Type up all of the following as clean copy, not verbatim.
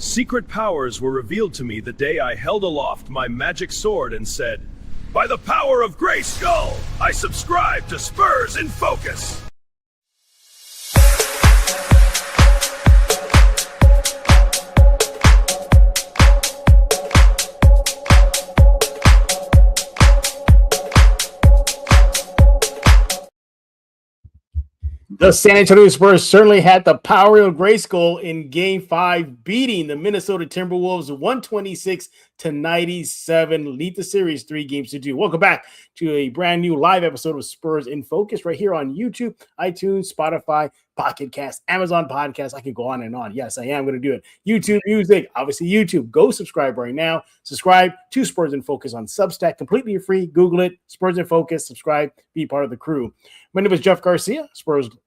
Secret powers were revealed to me the day I held aloft my magic sword and said, "By the power of Grayskull, I subscribe to Spurs in Focus." The San Antonio Spurs certainly had the power of Grayskull in Game 5, beating the Minnesota Timberwolves 126-97, lead the series 3-2. Welcome back to a brand new live episode of Spurs in Focus right here on YouTube, iTunes, Spotify, Pocket Cast, Amazon Podcast. I can go on and on. Yes, I am going to do it. YouTube Music, obviously YouTube. Go subscribe right now. Subscribe to Spurs in Focus on Substack, completely free. Google it, Spurs in Focus. Subscribe, be part of the crew. My name is Jeff Garcia,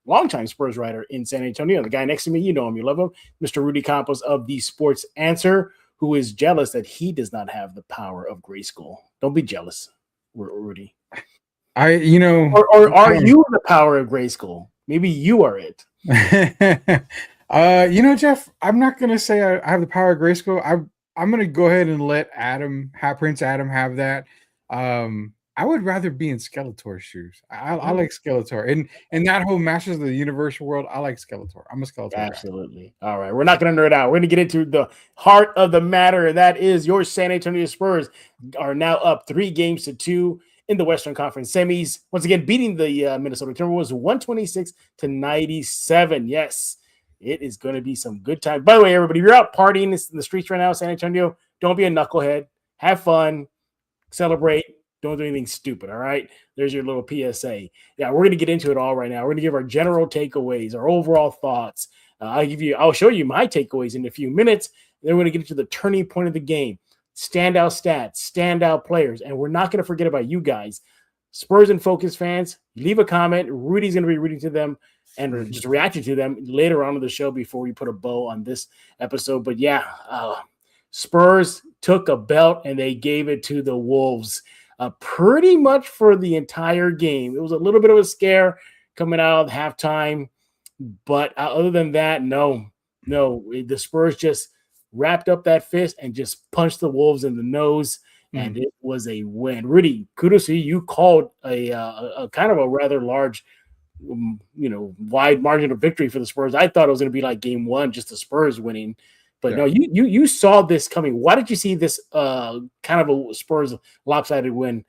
longtime Spurs writer in San Antonio. The guy next to me, you know him, you love him, Mr. Rudy Campos of the Sports Answer, who is jealous that he does not have the power of Grayskull. Don't be jealous, Rudy. Or are you the power of Grayskull? Maybe you are it. Jeff, I'm not going to say I have the power of Grayskull. I'm going to go ahead and let Prince Adam have that. I would rather be in Skeletor's shoes. I like Skeletor. And that whole Masters of the Universe world, I like Skeletor. I'm a Skeletor. Absolutely. Guy. All right. We're not going to nerd out. We're going to get into the heart of the matter. That is your San Antonio Spurs are now up 3-2 in the Western Conference semis. Once again, beating the Minnesota Timberwolves 126-97. Yes, it is going to be some good time. By the way, everybody, if you're out partying in the streets right now, San Antonio, don't be a knucklehead. Have fun. Celebrate. Don't do anything stupid, all right? There's your little PSA. Yeah, we're going to get into it all right now. We're going to give our general takeaways, our overall thoughts. I'll show you my takeaways in a few minutes. Then we're going to get into the turning point of the game, standout stats, standout players, and we're not going to forget about you guys. Spurs and Focus fans, leave a comment. Rudy's going to be reading to them and just reacting to them later on in the show before we put a bow on this episode. But yeah, Spurs took a belt and they gave it to the Wolves. Pretty much for the entire game. It was a little bit of a scare coming out of halftime, but other than that, no. The Spurs just wrapped up that fist and just punched the Wolves in the nose, and it was a win. Rudy, kudos to you. You called a kind of a rather large, wide margin of victory for the Spurs. I thought it was going to be like game one, just the Spurs winning. But no, you saw this coming. Why did you see this kind of a Spurs lopsided win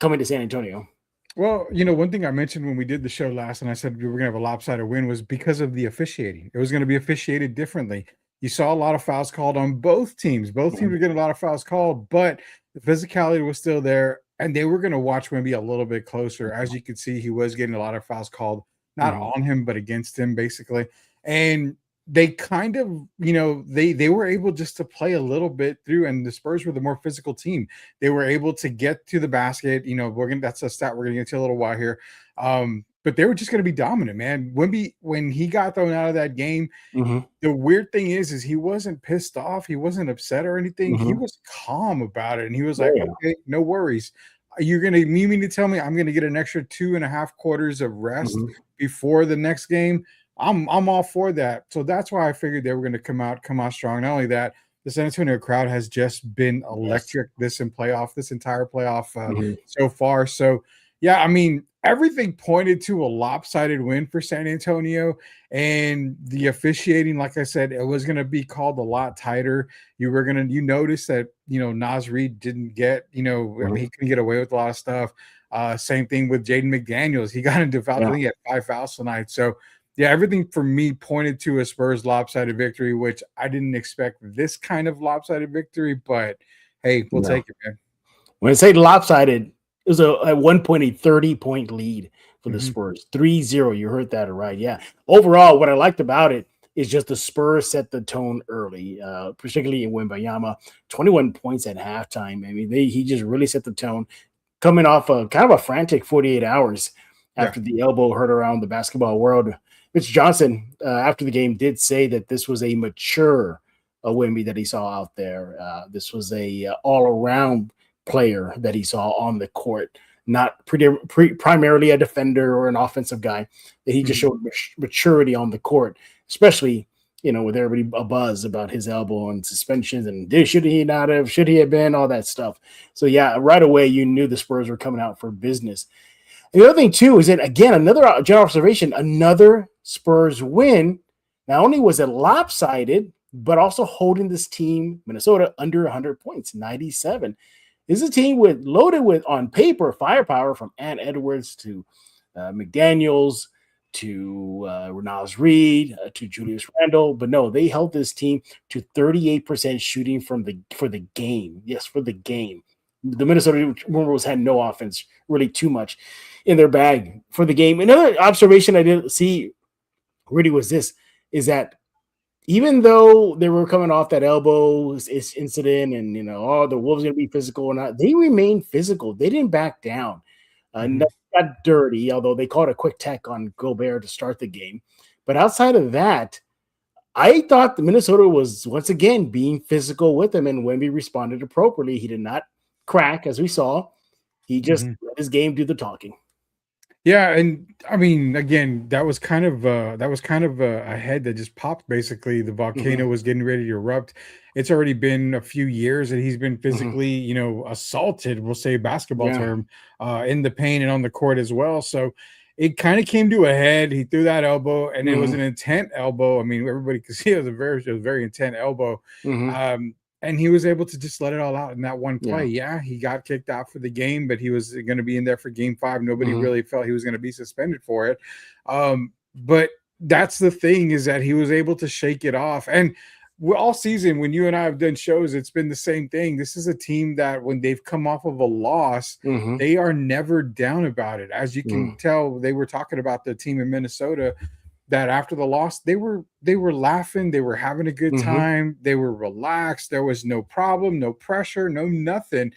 coming to San Antonio? Well, one thing I mentioned when we did the show last and I said we were going to have a lopsided win was because of the officiating. It was going to be officiated differently. You saw a lot of fouls called on both teams. Both teams were getting a lot of fouls called, but the physicality was still there, and they were going to watch Wemby a little bit closer. As you could see, he was getting a lot of fouls called, not on him, but against him, basically. And they kind of, they were able just to play a little bit through, and the Spurs were the more physical team. They were able to get to the basket. That's a stat we're going to get to a little while here. But they were just going to be dominant, man. Wemby, when he got thrown out of that game, the weird thing is he wasn't pissed off. He wasn't upset or anything. He was calm about it. And he was like, okay, no worries. You mean to tell me I'm going to get an extra 2.5 quarters of rest before the next game? I'm all for that. So that's why I figured they were going to come out strong. Not only that, the San Antonio crowd has just been electric this entire playoff so far. So yeah, I mean, everything pointed to a lopsided win for San Antonio, and the officiating, like I said, it was going to be called a lot tighter. You notice that, Naz Reid didn't get, he couldn't get away with a lot of stuff. Same thing with Jaden McDaniels. He got into fouls. I think he had 5 fouls tonight. So yeah, everything for me pointed to a Spurs lopsided victory, which I didn't expect this kind of lopsided victory, but hey, we'll take it, man. When I say lopsided, it was at one point a 30-point lead for the Spurs. 3-0. You heard that right. Yeah. Overall, what I liked about it is just the Spurs set the tone early, particularly in Wembanyama. 21 points at halftime. I mean, he just really set the tone, coming off a kind of a frantic 48 hours after the elbow hurt around the basketball world. Mitch Johnson, after the game, did say that this was a mature Wemby that he saw out there. This was a all-around player that he saw on the court, not primarily a defender or an offensive guy. That he just showed maturity on the court, especially with everybody abuzz about his elbow and suspensions and should he not have, should he have been, all that stuff. So yeah, right away you knew the Spurs were coming out for business. And the other thing too is that, again, another general observation, another Spurs win. Not only was it lopsided, but also holding this team, Minnesota, under 100 points, 97. This is a team loaded with, on paper, firepower from Ant Edwards to McDaniels to Renaz Reed to Julius Randle. But no, they held this team to 38% shooting for the game. Yes, for the game. The Minnesota Timberwolves had no offense, really too much in their bag for the game. Another observation I didn't see really was this, is that even though they were coming off that elbow incident and, the Wolves going to be physical or not, they remained physical. They didn't back down. Nothing got dirty, although they called a quick tech on Gobert to start the game. But outside of that, I thought the Minnesota was once again being physical with them, and Wemby responded appropriately. He did not crack, as we saw. He just let his game do the talking. Yeah, and I mean, again, that was kind of a head that just popped. Basically, the volcano was getting ready to erupt. It's already been a few years that he's been physically, assaulted. We'll say basketball term, in the paint and on the court as well. So it kind of came to a head. He threw that elbow, and it was an intent elbow. I mean, everybody could see it was a very intent elbow. And he was able to just let it all out in that one play. Yeah, he got kicked out for the game, but he was going to be in there for game 5. Nobody really felt he was going to be suspended for it. But that's the thing, is that he was able to shake it off. And all season, when you and I have done shows, it's been the same thing. This is a team that when they've come off of a loss, they are never down about it. As you can tell, they were talking about the team in Minnesota that after the loss, they were laughing, they were having a good time, they were relaxed, there was no problem, no pressure, no nothing.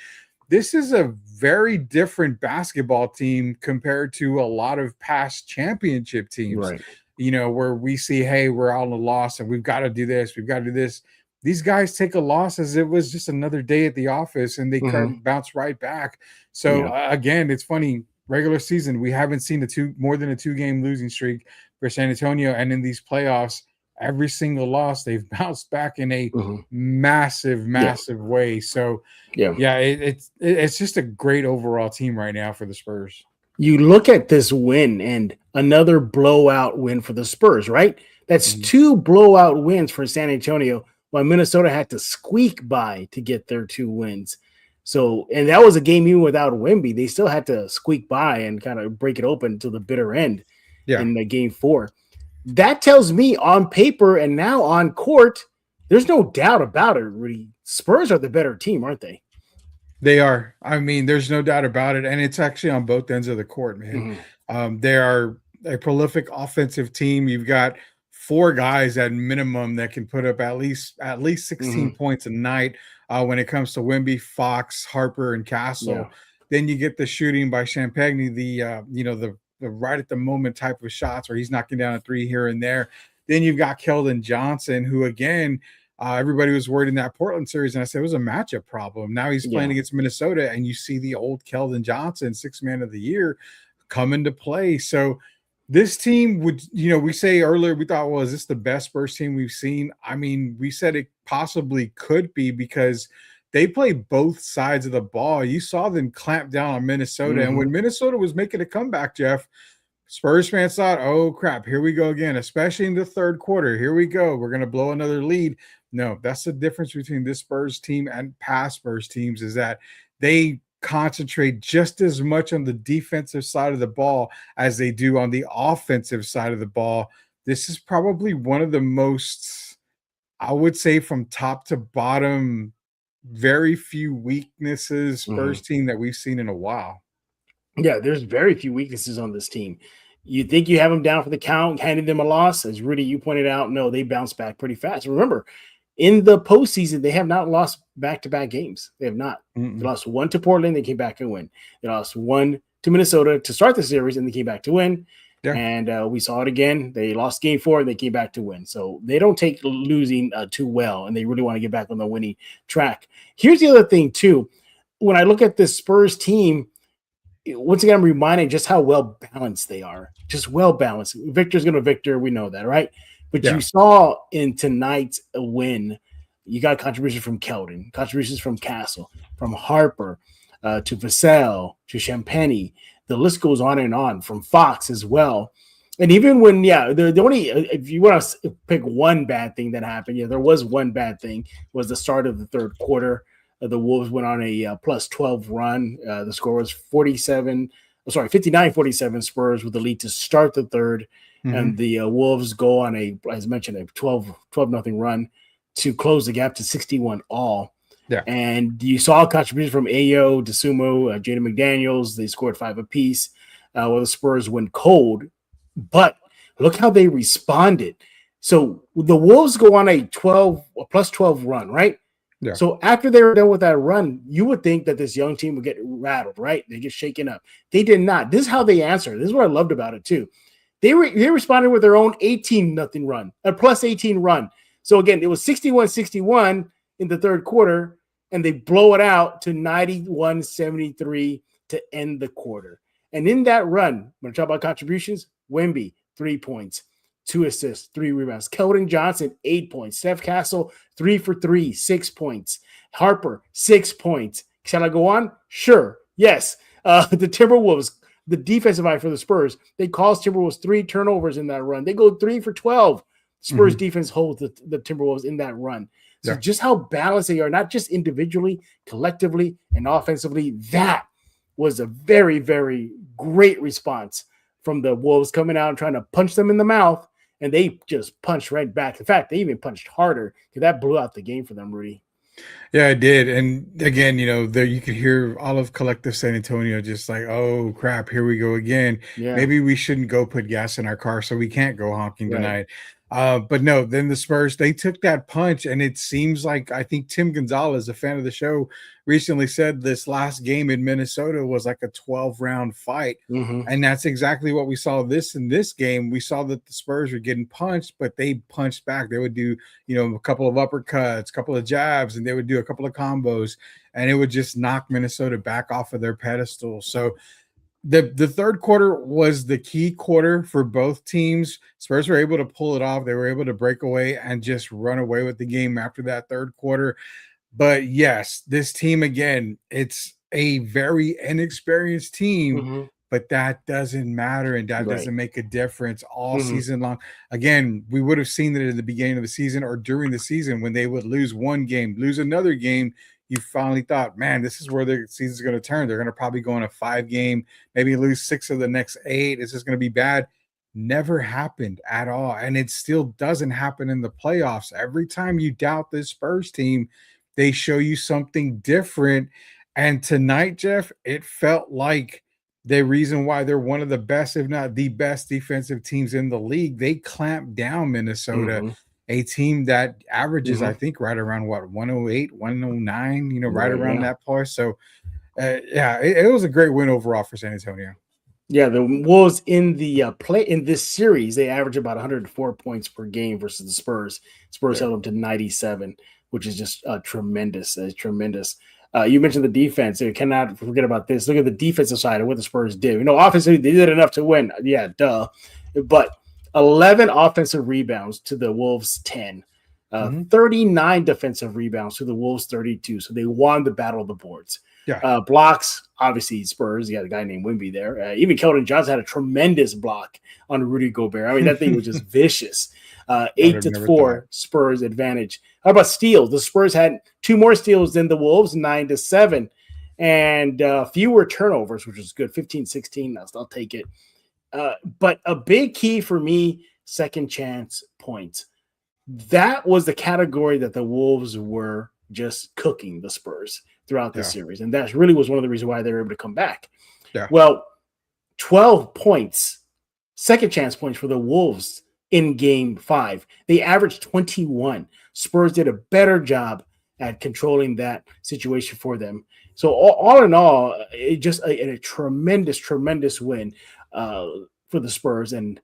This is a very different basketball team compared to a lot of past championship teams, where we see, hey, we're on a loss and we've got to do this, we've got to do this. These guys take a loss as it was just another day at the office, and they bounce right back. So again, it's funny, regular season, we haven't seen more than a 2-game losing streak for San Antonio, and in these playoffs, every single loss they've bounced back in a massive way. So it's just a great overall team right now for the Spurs. You look at this win and another blowout win for the Spurs, right? That's 2 blowout wins for San Antonio, while Minnesota had to squeak by to get their 2 wins. So, and that was a game even without Wemby. They still had to squeak by and kind of break it open to the bitter end in the game 4. That tells me on paper and now on court, there's no doubt about it, Rudy. Spurs are the better team, aren't they? They are. I mean, there's no doubt about it. And it's actually on both ends of the court, man. They are a prolific offensive team. You've got 4 guys at minimum that can put up at least 16 points a night. When it comes to Wemby, Fox, Harper, and Castle. Then you get the shooting by Champagny, the right at the moment type of shots where he's knocking down a 3 here and there. Then you've got Keldon Johnson, who again, everybody was worried in that Portland series, and I said it was a matchup problem. Now he's playing against Minnesota, and you see the old Keldon Johnson, 6th man of the year, come into play. So this team would, we say earlier, we thought, well, is this the best Spurs team we've seen? I mean, we said it possibly could be because they play both sides of the ball. You saw them clamp down on Minnesota. And when Minnesota was making a comeback, Jeff, Spurs fans thought, oh, crap, here we go again, especially in the 3rd quarter. Here we go. We're going to blow another lead. No, that's the difference between this Spurs team and past Spurs teams, is that they concentrate just as much on the defensive side of the ball as they do on the offensive side of the ball. This is probably one of the most, I would say, from top to bottom, very few weaknesses Spurs team that we've seen in a while. Yeah, there's very few weaknesses on this team. You think you have them down for the count, handing them a loss, as Rudy, you pointed out. No, they bounce back pretty fast. Remember, in the postseason, they have not lost back-to-back games. They have not. They lost 1 to Portland. They came back and win. They lost 1 to Minnesota to start the series, and they came back to win. And we saw it again. They lost game 4, and they came back to win. So they don't take losing too well, and they really want to get back on the winning track. Here's the other thing, too. When I look at this Spurs team, once again, I'm reminded just how well-balanced they are. Just well-balanced. Victor's going to Victor. We know that, right? But Yeah. you saw in tonight's win, you got contributions from Keldon, contributions from Castle, from Harper, to Vassell, to Champagny. The list goes on and on, from Fox as well. And even when, the only, if you want to pick one bad thing that happened, there was one bad thing, was the start of the third quarter. The Wolves went on a plus 12 run. The score was 59-47 Spurs with the lead to start the third. Mm-hmm. And the Wolves go on as mentioned, a 12-0 run to close the gap to 61 all. Yeah. And you saw contributions from Ayo, DeSumo, Jaden McDaniels. They scored 5 apiece. While the Spurs went cold. But look how they responded. So the Wolves go on a plus 12 run, right? Yeah. So after they were done with that run, you would think that this young team would get rattled, right? They get shaken up. They did not. This is how they answered. This is what I loved about it too. They responded with their own 18-0 run, a plus 18 run. So again, it was 61-61 in the third quarter, and they blow it out to 91-73 to end the quarter. And in that run, when I talk about contributions, Wemby, 3 points, 2 assists, 3 rebounds. Keldon Johnson, 8 points. Steph Castle, 3 for 3, 6 points. Harper, 6 points. Shall I go on? Sure. Yes. The Timberwolves, the defensive eye for the Spurs, they caused Timberwolves 3 turnovers in that run. They go 3 for 12. Spurs defense holds the Timberwolves in that run. So just how balanced they are, not just individually, collectively, and offensively, that was a very, very great response from the Wolves coming out and trying to punch them in the mouth, and they just punched right back. In fact, they even punched harder because that blew out the game for them, Rudy. Yeah, it did. And again, there you could hear all of collective San Antonio just like, oh crap, here we go again. Yeah. Maybe we shouldn't go put gas in our car, so we can't go honking tonight. But no, then the Spurs, they took that punch, and it seems like, I think Tim Gonzalez, a fan of the show, recently said this last game in Minnesota was like a 12-round fight. And that's exactly what we saw in this game. We saw that the Spurs were getting punched, but they punched back. They would do, a couple of uppercuts, a couple of jabs, and they would do a couple of combos, and it would just knock Minnesota back off of their pedestal. So the third quarter was the key quarter for both teams. Spurs were able to pull it off. They were able to break away and just run away with the game after that third quarter. But yes, this team, again, it's a very inexperienced team, but that doesn't matter, and that doesn't make a difference all season long. Again, we would have seen it at the beginning of the season or during the season when they would lose one game, lose another game. You finally thought, man, this is where the season's going to turn. They're going to probably go on a 5-game, maybe lose 6 of the next 8. Is this going to be bad? Never happened at all. And it still doesn't happen in the playoffs. Every time you doubt this Spurs team, they show you something different. And tonight, Jeff, it felt like the reason why they're one of the best, if not the best defensive teams in the league. They clamped down Minnesota. A team that averages, I think, right around 108, 109, right around that point. So, it was a great win overall for San Antonio. Yeah, the Wolves in the in this series, they average about 104 points per game versus the Spurs. Spurs held them to 97, which is just tremendous. Tremendous. You mentioned the defense. You cannot forget about this. Look at the defensive side of what the Spurs did. Offensively, they did enough to win. Yeah, duh. But 11 offensive rebounds to the Wolves 10. 39 defensive rebounds to the Wolves 32. So they won the battle of the boards. Yeah. Blocks, obviously Spurs. You got a guy named Wemby there. Even Keldon Johnson had a tremendous block on Rudy Gobert. I mean, that thing was just vicious. 8-4 Spurs advantage. How about steals? The Spurs had 2 more steals than the Wolves, 9-7. And fewer turnovers, which is good. 15-16. I'll take it. But a big key for me, second chance points. That was the category that the Wolves were just cooking the Spurs throughout the series. And that really was one of the reasons why they were able to come back. Yeah. Well, 12 points, second chance points for the Wolves in game 5. They averaged 21. Spurs did a better job at controlling that situation for them. So all in all, it just a tremendous, tremendous win for the Spurs. And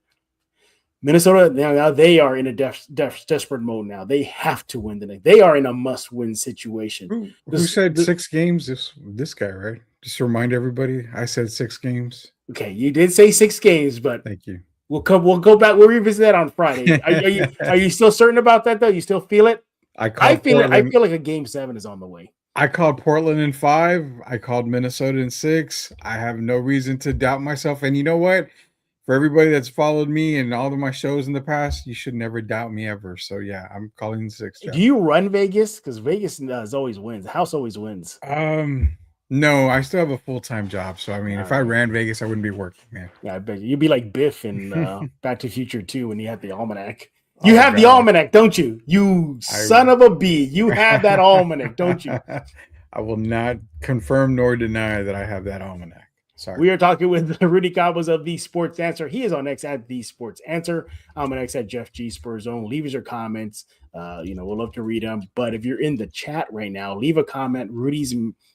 Minnesota, now they are in a desperate mode now. They have to win the next. They are in a must-win situation. Who said 6 games? This guy, right? Just to remind everybody, I said 6 games. Okay, you did say 6 games, but thank you. We'll go back. We'll revisit that on Friday. Are you still certain about that though? You still feel it? I feel it. I feel like a game 7 is on the way. I called Portland in 5. I called Minnesota in 6. I have no reason to doubt myself. And you know what? For everybody that's followed me and all of my shows in the past, you should never doubt me ever. So yeah, I'm calling 6. Jeff. Do you run Vegas? Because Vegas always wins. The house always wins. No, I still have a full-time job. So I mean, if I ran Vegas, I wouldn't be working, man. Yeah, I bet you'd be like Biff in Back to the Future 2 when you had the almanac. You have the almanac, don't you? You son of a bee. You have that almanac, don't you? I will not confirm nor deny that I have that almanac. Sorry. We are talking with Rudy Campos of The Sports Answer. He is on X at The Sports Answer. I'm on X at Jeff G Spurs Zone. Leave us your comments. We'll love to read them. But if you're in the chat right now, leave a comment. Rudy's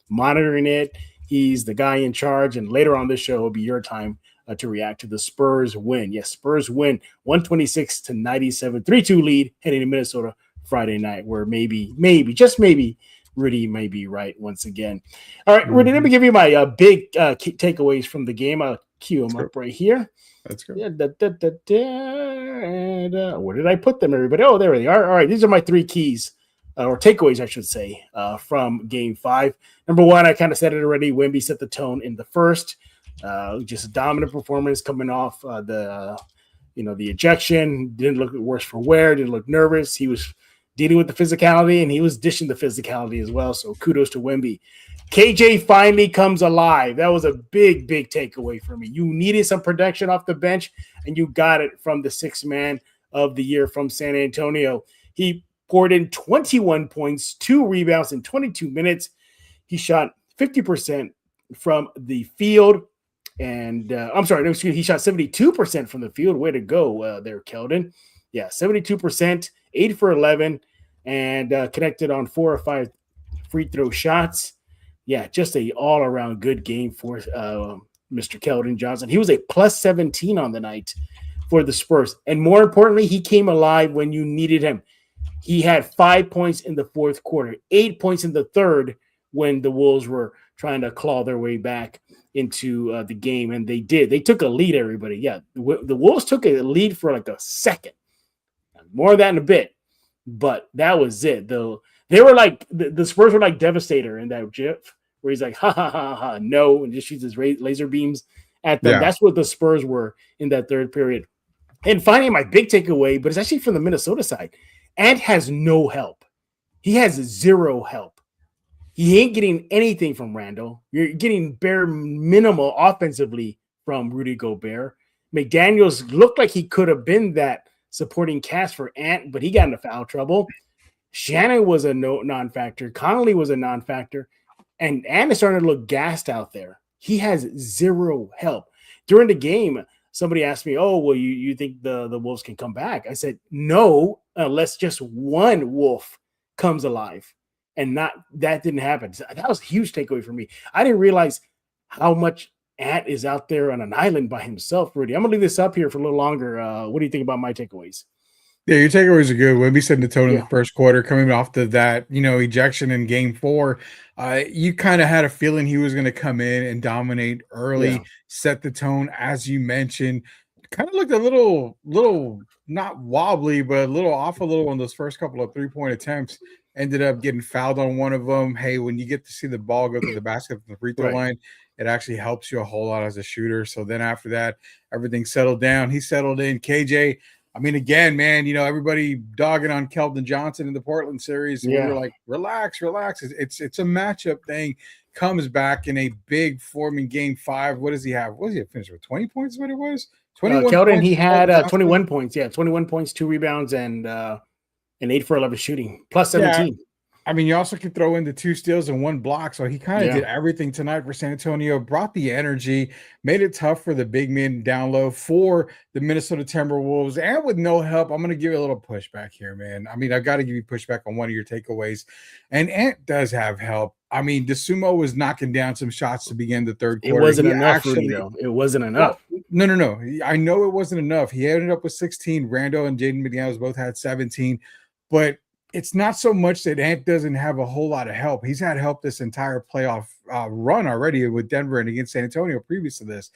monitoring it. He's the guy in charge. And later on this show will be your time to react to the Spurs win. Yes, Spurs win 126-97, 3-2 lead heading to Minnesota Friday night, where maybe, just maybe, Rudy may be right once again. All right, Rudy, let me give you my big takeaways from the game. I'll cue them up right here. Let's go. And, where did I put them, everybody? Oh, there they are. All right, these are my 3 keys, or takeaways, I should say, from Game 5. Number 1, I kind of said it already. Wemby set the tone in the first. Just a dominant performance coming off the ejection. Didn't look worse for wear. Didn't look nervous. He was dealing with the physicality, and he was dishing the physicality as well. So kudos to Wemby. KJ finally comes alive. That was a big, big takeaway for me. You needed some production off the bench, and you got it from the 6th man of the year from San Antonio. He poured in 21 points, 2 rebounds in 22 minutes. He shot 50% from the field. And he shot 72% from the field. Way to go there, Keldon. Yeah, 72%, 8 for 11, and connected on 4 or 5 free throw shots. Yeah, just a all-around good game for Mr. Keldon Johnson. He was a plus 17 on the night for the Spurs. And more importantly, he came alive when you needed him. He had 5 points in the fourth quarter, 8 points in the third when the Wolves were trying to claw their way back into the game, and they did. They took a lead, everybody. Yeah, the Wolves took a lead for like a second. More of that in a bit, but that was it, though. They were like, the Spurs were like Devastator in that GIF, where he's like, ha, ha, ha, ha, no, and just shoots his laser beams at them. Yeah. That's what the Spurs were in that third period. And finally, my big takeaway, but it's actually from the Minnesota side. Ant has no help. He has 0 help. He ain't getting anything from Randall. You're getting bare minimal offensively from Rudy Gobert. McDaniels looked like he could have been that supporting cast for Ant, but he got into foul trouble. Shannon was a non-factor. Connolly was a non-factor. And Ant is starting to look gassed out there. He has 0 help. During the game, somebody asked me, oh, well, you think the Wolves can come back? I said, no, unless just one Wolf comes alive. And that didn't happen. That was a huge takeaway for me. I didn't realize how much Ant is out there on an island by himself, Rudy. I'm going to leave this up here for a little longer. What do you think about my takeaways? Yeah, your takeaways are good. Wemby setting the tone in the first quarter, coming off to that, ejection in Game 4. You kind of had a feeling he was going to come in and dominate early, set the tone, as you mentioned. Kind of looked a little not wobbly, but a little off a little on those first couple of 3-point attempts. Ended up getting fouled on one of them. Hey, when you get to see the ball go to the basket from the free throw line, it actually helps you a whole lot as a shooter. So then after that, everything settled down. He settled in. KJ, I mean, again, man, everybody dogging on Keldon Johnson in the Portland series. We were like, relax. It's a matchup thing. Comes back in a big form in Game 5. What does he have? What does he have finished with? 20 points is what it was? 21 Keldon, points. he had 21 points. Yeah, 21 points, 2 rebounds, and 8 for 11 shooting, plus 17. Yeah. I mean, you also could throw in the 2 steals and 1 block. So he kind of did everything tonight for San Antonio, brought the energy, made it tough for the big men down low for the Minnesota Timberwolves. And with no help, I'm going to give you a little pushback here, man. I mean, I've got to give you pushback on one of your takeaways. And Ant does have help. I mean, DeSumo was knocking down some shots to begin the third quarter. It wasn't enough, Rudy, though. It wasn't enough. No. I know it wasn't enough. He ended up with 16. Randall and Jaden McDaniels both had 17. But it's not so much that Ant doesn't have a whole lot of help. He's had help this entire playoff run already with Denver and against San Antonio previous to this.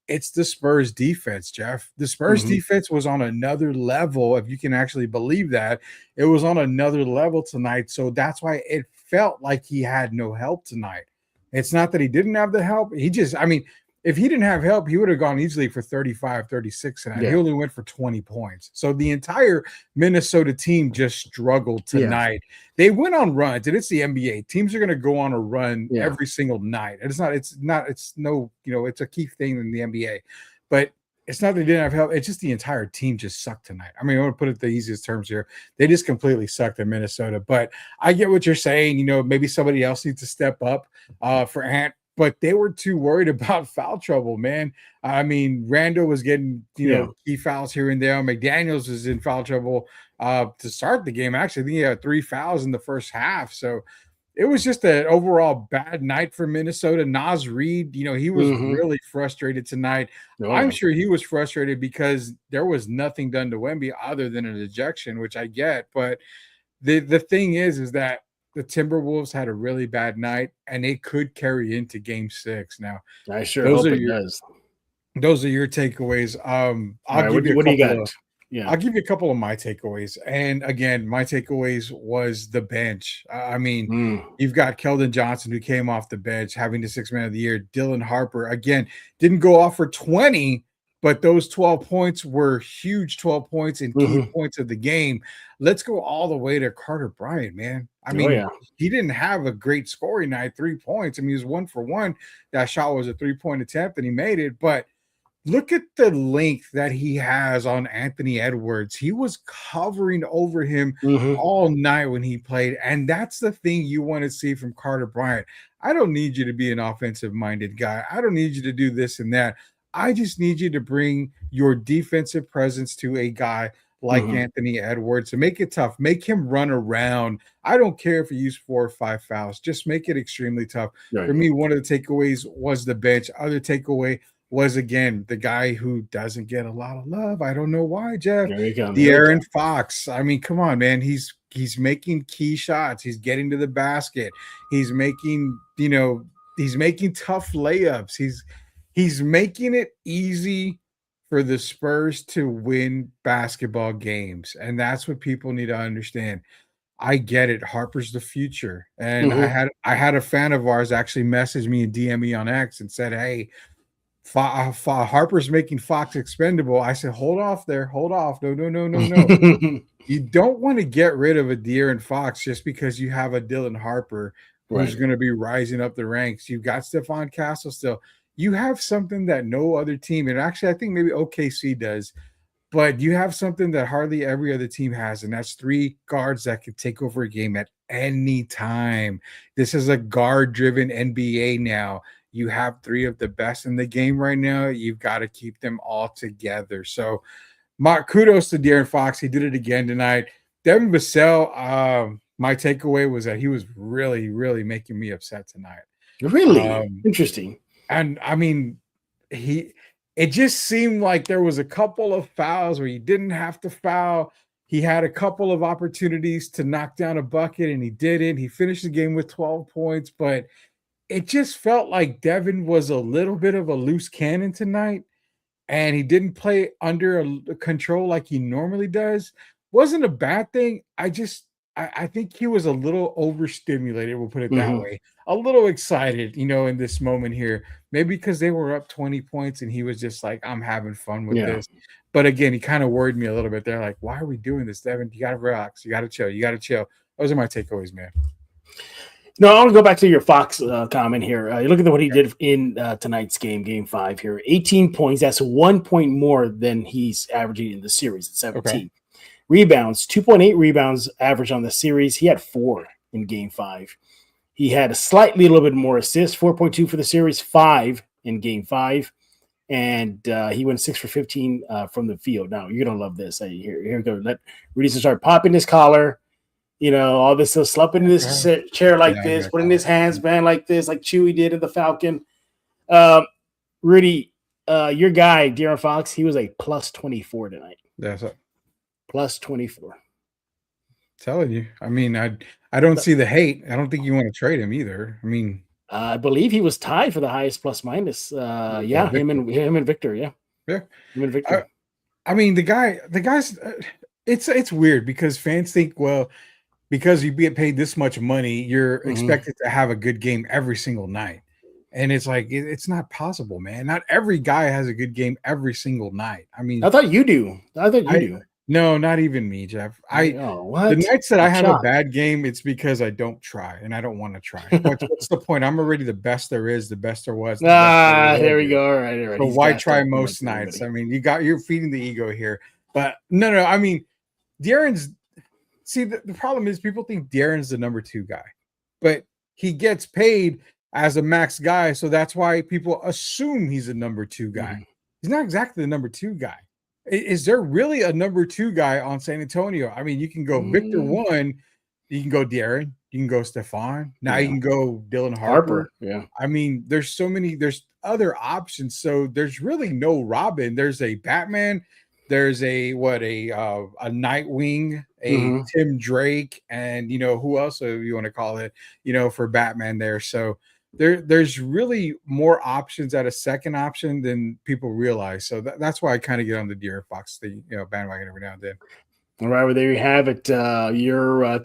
It's the Spurs defense, Jeff. The Spurs defense was on another level, if you can actually believe that. It was on another level tonight. So that's why it felt like he had no help tonight. It's not that he didn't have the help. If he didn't have help, he would have gone easily for 35, 36 tonight. He only went for 20 points. So the entire Minnesota team just struggled tonight. They went on runs, and it's the NBA. Teams are going to go on a run every single night. And it's a key thing in the NBA. But it's not that they didn't have help. It's just the entire team just sucked tonight. I want to put it the easiest terms here. They just completely sucked in Minnesota. But I get what you're saying. Maybe somebody else needs to step up for Ant. But they were too worried about foul trouble, man. Randall was getting, key fouls here and there. McDaniels was in foul trouble to start the game. Actually, I think he had 3 fouls in the first half. So it was just an overall bad night for Minnesota. Naz Reid, he was really frustrated tonight. I'm sure he was frustrated because there was nothing done to Wemby other than an ejection, which I get. But the thing is that the Timberwolves had a really bad night, and it could carry into Game 6. Now, I sure hope it does. Those are your takeaways. I'll give you a couple of my takeaways. And again, my takeaways was the bench. You've got Keldon Johnson, who came off the bench, having the 6th man of the year. Dylan Harper, again, didn't go off for 20, but those 12 points were huge 12 points and key points of the game. Let's go all the way to Carter Bryant, man. He didn't have a great scoring night, 3 points. He was 1 for 1. That shot was a 3-point attempt, and he made it. But look at the length that he has on Anthony Edwards. He was covering over him all night when he played, and that's the thing you want to see from Carter Bryant. I don't need you to be an offensive-minded guy. I don't need you to do this and that. I just need you to bring your defensive presence to a guy like Anthony Edwards to make it tough. Make him run around. I don't care if you use 4 or 5 fouls. Just make it extremely tough. Right. For me, one of the takeaways was the bench. Other takeaway was, again, the guy who doesn't get a lot of love. I don't know why, Jeff. De'Aaron Fox. Come on, man. He's making key shots. He's getting to the basket. He's making tough layups. He's making it easy for the Spurs to win basketball games. And that's what people need to understand. I get it. Harper's the future. And I had a fan of ours actually message me and DM me on X and said, hey, Harper's making Fox expendable. I said, hold off there. Hold off. No. You don't want to get rid of a De'Aaron Fox just because you have a Dylan Harper who's going to be rising up the ranks. You've got Stephon Castle still. You have something that no other team, and actually I think maybe OKC does, but you have something that hardly every other team has, and that's 3 guards that can take over a game at any time. This is a guard-driven NBA now. You have 3 of the best in the game right now. You've got to keep them all together. So, kudos to De'Aaron Fox. He did it again tonight. Devin Vassell, my takeaway was that he was really, really making me upset tonight. Really? Interesting. And it just seemed like there was a couple of fouls where he didn't have to foul. He had a couple of opportunities to knock down a bucket, and he didn't. He finished the game with 12 points, but it just felt like Devin was a little bit of a loose cannon tonight, and he didn't play under control like he normally does. Wasn't a bad thing. I think he was a little overstimulated, we'll put it that way. A little excited, in this moment here. Maybe because they were up 20 points and he was just like, I'm having fun with this. But again, he kind of worried me a little bit. They're like, why are we doing this, Devin? You got to relax. You got to chill. Those are my takeaways, man. No, I want to go back to your Fox comment here. You look at what he did in tonight's game 5 here. 18 points. That's 1 point more than he's averaging in the series at 17. Okay. Rebounds, 2.8 rebounds average on the series. He had 4 in game 5. He had a little bit more assists, 4.2 for the series, 5 in game 5. And he went 6 for 15 from the field. Now, you're going to love this. Here we go. Let Rudy start popping his collar. All this, slumping in this chair like this, putting his hands, man, like this, like Chewy did in the Falcon. Rudy, your guy, De'Aaron Fox, he was a plus 24 tonight. That's it. Plus 24. Telling you. I don't see the hate. I don't think you want to trade him either. I believe he was tied for the highest plus minus. Yeah, him and Victor. Yeah, Yeah. him and Victor. I mean, the guy's. It's weird because fans think, well, because you get paid this much money, you're expected to have a good game every single night. And it's like, it's not possible, man. Not every guy has a good game every single night. I mean, I thought you do. No, not even me, Jeff. What? The nights that I have a bad game, it's because I don't try and I don't want to try. What's the point? I'm already the best there is, the best there was. There we go. All right. So why try most nights? I mean, you're feeding the ego here. But no. I mean, De'Aaron's. See, the problem is people think De'Aaron's the number 2 guy, but he gets paid as a max guy, so that's why people assume he's a number 2 guy. He's not exactly the number 2 guy. Is there really a number 2 guy on San Antonio? I mean, you can go Victor 1, you can go De'Aaron, you can go Stephon. Now you can go Dylan Harper. Yeah. I mean, there's other options. So there's really no Robin. There's a Batman. There's a Nightwing, a Tim Drake, and who else you want to call it, for Batman there. So there's really more options at a second option than people realize. So that's why I kind of get on the De'Aaron Fox bandwagon every now and then. All right, well, there you have it. Your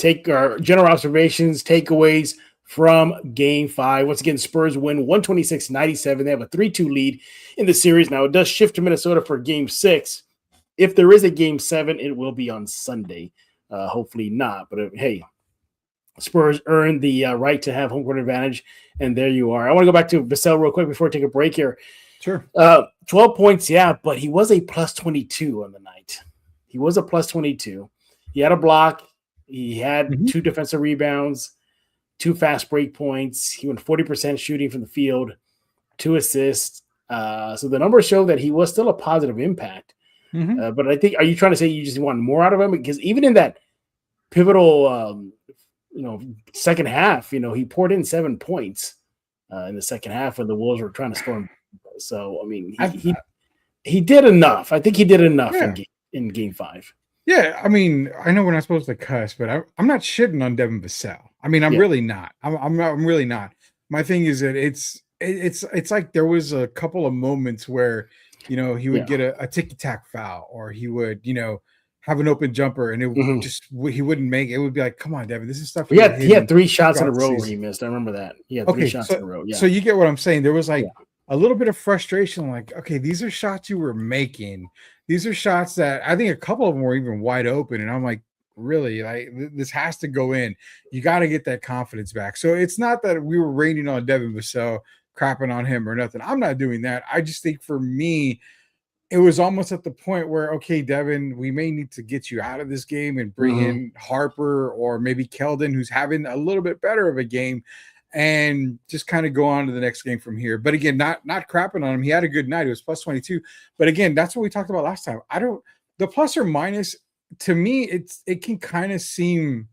general observations, takeaways from Game 5. Once again, Spurs win 126-97. They have a 3-2 lead in the series. Now, it does shift to Minnesota for Game 6. If there is a Game 7, it will be on Sunday. Hopefully not. But hey, Spurs earned the right to have home court advantage, and there you are. I want to go back to Vassell real quick before we take a break here. Sure. 12 points, yeah, but he was a plus 22 on the night. He was a plus 22. He had a block. He had 2 defensive rebounds, 2 fast break points. He went 40% shooting from the field, 2 assists. So the numbers show that he was still a positive impact. But I think, are you trying to say you just want more out of him? Because even in that pivotal, second half, he poured in 7 points in the second half when the Wolves were trying to score him. So, I mean, he did enough. I think he did enough in Game 5. Yeah, I mean, I know we're not supposed to cuss, but I'm not shitting on Devin Vassell. I mean, I'm really not. I'm really not. My thing is that it's like there was a couple of moments where he would get a ticky-tack foul, or he would have an open jumper, and it would he wouldn't make it. It would be like, come on, Devin, this is stuff. He had 3 shots in a row where he missed. I remember that. He had 3 shots in a row. Yeah. So you get what I'm saying. There was like a little bit of frustration, like, okay, these are shots you were making. These are shots that I think a couple of them were even wide open, and I'm like, really, like, this has to go in. You got to get that confidence back. So it's not that we were raining on Devin Vassell, crapping on him or nothing. I'm not doing that. I just think for me, it was almost at the point where, okay, Devin, we may need to get you out of this game and bring in Harper or maybe Keldon, who's having a little bit better of a game, and just kind of go on to the next game from here. But again, not crapping on him. He had a good night. It was plus 22. But again, that's what we talked about last time. The plus or minus, to me, it can kind of seem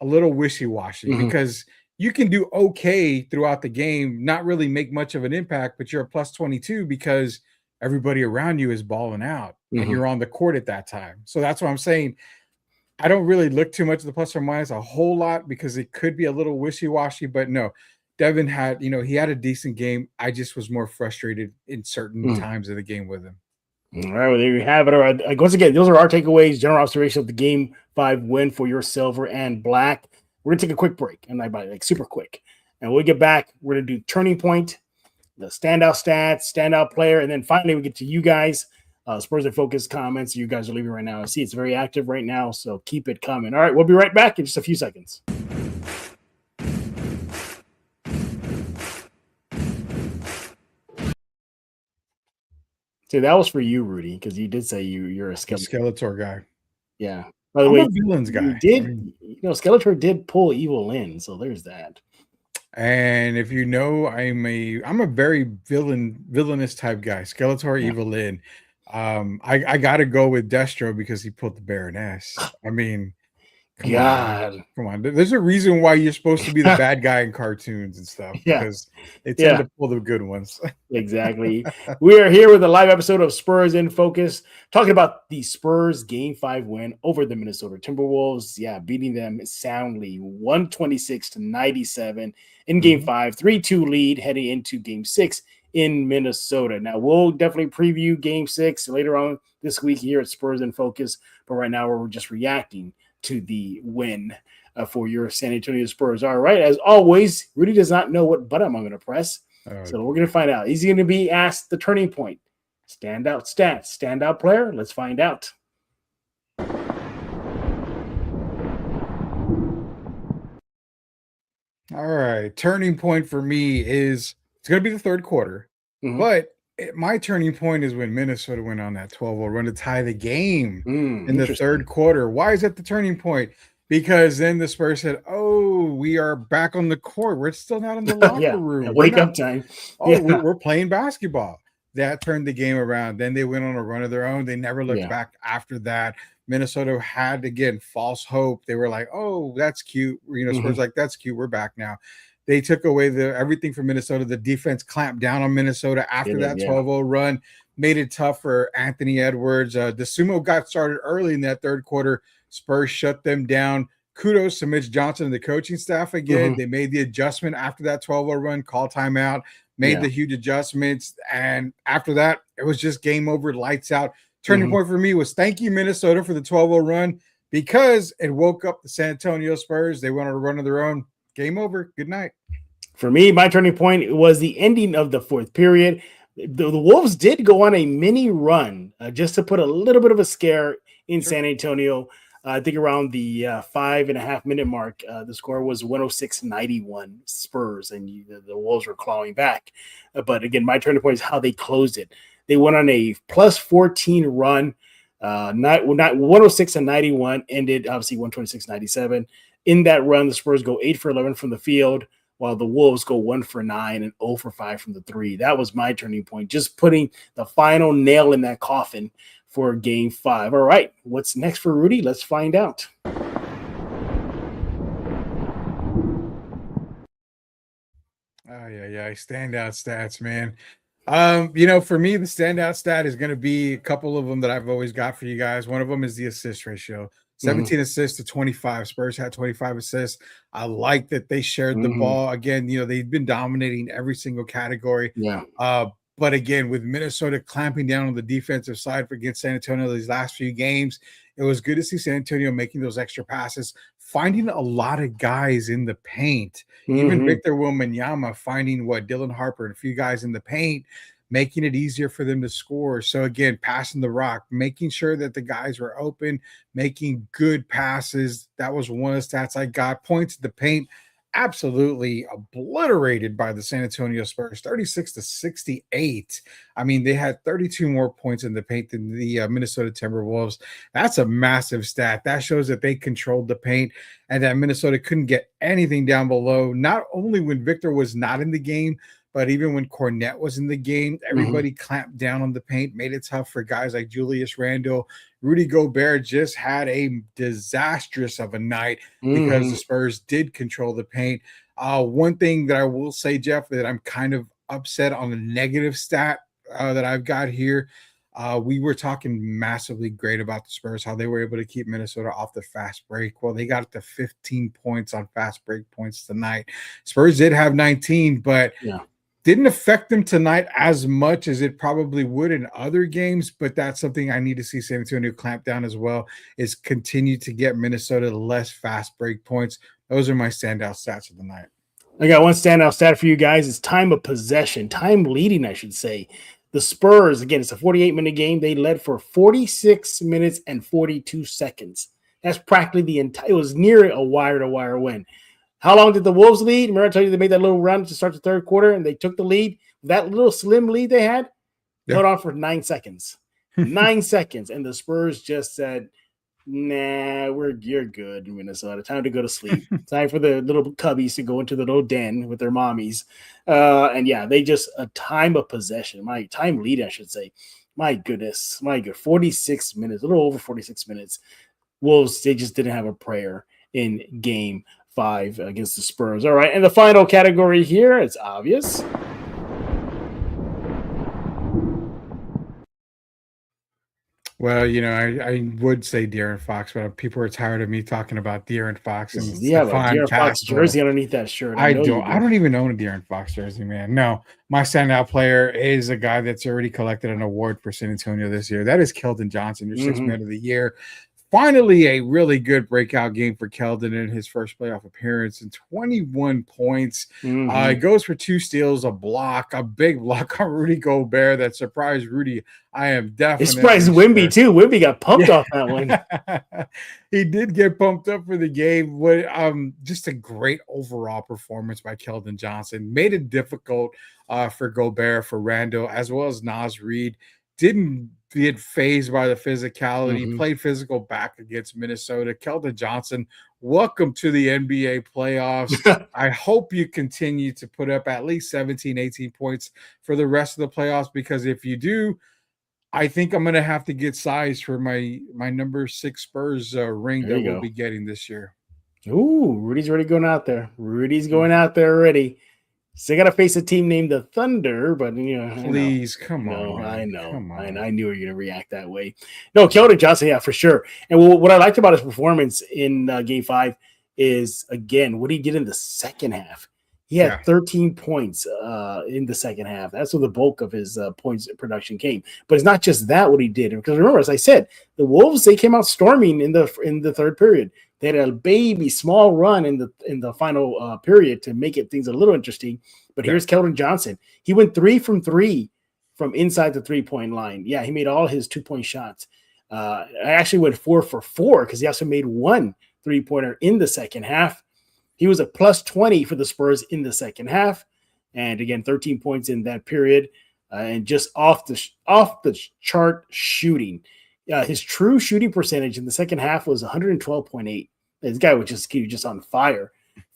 a little wishy-washy because you can do okay throughout the game, not really make much of an impact, but you're a plus 22 because everybody around you is balling out and you're on the court at that time. So that's what I'm saying. I don't really look too much at the plus or minus a whole lot because it could be a little wishy-washy, but no, Devin had, he had a decent game. I just was more frustrated in certain times of the game with him. All right, well, there you have it. All right, once again, those are our takeaways, general observation of the Game 5 win for your silver and black. We're going to take a quick break, and super quick. And when we get back, we're going to do turning point, the standout stats, standout player, and then finally we get to you guys, Spurs and Focus comments you guys are leaving right now. I see it's very active right now, so keep it coming. All right, we'll be right back in just a few seconds. See, that was for you, Rudy, because you did say you're a Skeletor guy. Yeah. By the way, a villains guy. Skeletor did pull Evil in, so there's that. And if you know, I'm a very villainous type guy. Skeletor, Evil in. I got to go with Destro because he pulled the Baroness. I mean, Come on, man. God. Come on. There's a reason why you're supposed to be the bad guy in cartoons and stuff, Yeah. because they tend Yeah. to pull the good ones. Exactly. We are here with a live episode of Spurs in Focus, talking about the Spurs Game 5 win over the Minnesota Timberwolves. Yeah, beating them soundly 126-97 in Game 5, 3-2 lead heading into Game 6 in Minnesota. Now, we'll definitely preview Game 6 later on this week here at Spurs in Focus, but right now we're just reacting to the win for your San Antonio Spurs. All right, as always, Rudy does not know what button I'm going to press. So we're going to find out. Is he going to be asked the turning point? Standout stats, standout player? Let's find out. All right. Turning point for me is it's going to be the third quarter. But my turning point is when Minnesota went on that 12-0 run to tie the game in the third quarter. Why is that the turning point? Because then the Spurs said, "Oh, we are back on the court. We're still not in the locker room. Wake up time. We're playing basketball." That turned the game around. Then they went on a run of their own. They never looked back after that. Minnesota had, again, false hope. They were like, "Oh, that's cute." Spurs like, "That's cute. We're back now." They took away everything from Minnesota. The defense clamped down on Minnesota after that 12-0 run, made it tough for Anthony Edwards. The sumo got started early in that third quarter. Spurs shut them down. Kudos to Mitch Johnson and the coaching staff again. They made the adjustment after that 12-0 run, call timeout, made the huge adjustments. And after that, it was just game over, lights out. Turning point for me was thank you, Minnesota, for the 12-0 run, because it woke up the San Antonio Spurs. They went on a run of their own. Game over. Good night. For me, my turning point was the ending of the fourth period. The Wolves did go on a mini run just to put a little bit of a scare in San Antonio. I think around the 5.5 minute mark, the score was 106-91 Spurs, and the Wolves were clawing back. But again, my turning point is how they closed it. They went on a plus 14 run, not 106-91, ended obviously 126-97. In that run, the Spurs go 8 for 11 from the field, while the Wolves go 1 for 9 and 0 for 5 from the three. That was my turning point, just putting the final nail in that coffin for Game 5. All right, what's next for Rudy? Let's find out. Oh, yeah. Standout stats, man. For me, the standout stat is going to be a couple of them that I've always got for you guys. One of them is the assist ratio. 17 assists to 25. Spurs had 25 assists. I like that they shared the ball. Again, they've been dominating every single category. But again, with Minnesota clamping down on the defensive side against San Antonio these last few games, it was good to see San Antonio making those extra passes, finding a lot of guys in the paint. Even Victor Wembanyama finding Dylan Harper and a few guys in the paint, making it easier for them to score. So again, passing the rock, making sure that the guys were open, making good passes. That was one of the stats I got. Points in the paint, absolutely obliterated by the San Antonio Spurs, 36-68. I mean, they had 32 more points in the paint than the Minnesota Timberwolves. That's a massive stat. That shows that they controlled the paint and that Minnesota couldn't get anything down below, not only when Victor was not in the game, but even when Cornette was in the game. Everybody clamped down on the paint, made it tough for guys like Julius Randle. Rudy Gobert just had a disastrous of a night because the Spurs did control the paint. One thing that I will say, Jeff, that I'm kind of upset on the negative stat that I've got here. We were talking massively great about the Spurs, how they were able to keep Minnesota off the fast break. Well, they got it to 15 points on fast break points tonight. Spurs did have 19, but didn't affect them tonight as much as it probably would in other games, but that's something I need to see San Antonio clamp down as well, is continue to get Minnesota less fast break points. Those are my standout stats of the night. I got one standout stat for you guys. It's time of possession, time leading, I should say. The Spurs, again, it's a 48-minute game. They led for 46 minutes and 42 seconds. That's practically the entire – it was near a wire-to-wire win. How long did the Wolves lead? Remember I told you they made that little run to start the third quarter and they took the lead? That little slim lead they had held on for 9 seconds. 9 seconds. And the Spurs just said, nah, you're good, Minnesota. Time to go to sleep. Time for the little cubbies to go into the little den with their mommies. They just a time of possession. My time lead, I should say. My goodness. 46 minutes, a little over 46 minutes. Wolves, they just didn't have a prayer in game 5 against the Spurs. All right. And the final category here, it's obvious. Well, I would say De'Aaron Fox, but people are tired of me talking about De'Aaron Fox and You have a Stephon De'Aaron Fox Castle. jersey underneath that shirt. I don't even own a De'Aaron Fox jersey, man. No, my standout player is a guy that's already collected an award for San Antonio this year. That is Keldon Johnson, your sixth man of the year. Finally, a really good breakout game for Keldon in his first playoff appearance, and 21 points. It goes for 2 steals, a block, a big block on Rudy Gobert that surprised Rudy. I am definitely it surprised Wimby too. Wimby got pumped off that one. He did get pumped up for the game. Just a great overall performance by Keldon Johnson. Made it difficult for Gobert, for Randle, as well as Naz Reid. Didn't get phased by the physicality, played physical back against Minnesota. Keldon Johnson, welcome to the NBA playoffs. I hope you continue to put up at least 17, 18 points for the rest of the playoffs, because if you do, I think I'm going to have to get size for my number 6 Spurs ring that we'll be getting this year. Ooh, Rudy's already going out there. Rudy's going out there already. So they got to face a team named the Thunder, but please come on. I know. I knew you were going to react that way. No, Keldon Johnson, yeah, for sure. And what I liked about his performance in Game 5 is, again, what he did in the second half. He had 13 points in the second half. That's where the bulk of his points production came. But it's not just that what he did, because remember, as I said, the Wolves, they came out storming in the third period. They had a baby small run in the final period to make things a little interesting. But here's Keldon Johnson. He went 3 from 3 from inside the 3-point line. Yeah, he made all his 2-point shots. I actually went 4 for 4 because he also made 1 3-pointer in the second half. He was a plus 20 for the Spurs in the second half. And again, 13 points in that period. And just off the chart shooting. His true shooting percentage in the second half was 112.8. This guy was just on fire.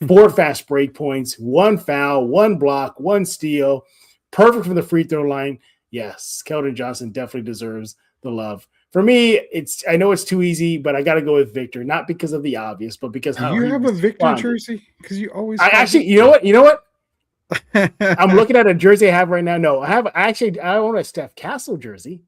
4 fast break points, 1 foul, 1 block, 1 steal. Perfect from the free throw line. Yes, Keldon Johnson definitely deserves the love. For me, I know it's too easy, but I got to go with Victor, not because of the obvious, but because how you have a Victor jersey? Because you always. You know what? I'm looking at a jersey I have right now. No, I own a Steph Castle jersey.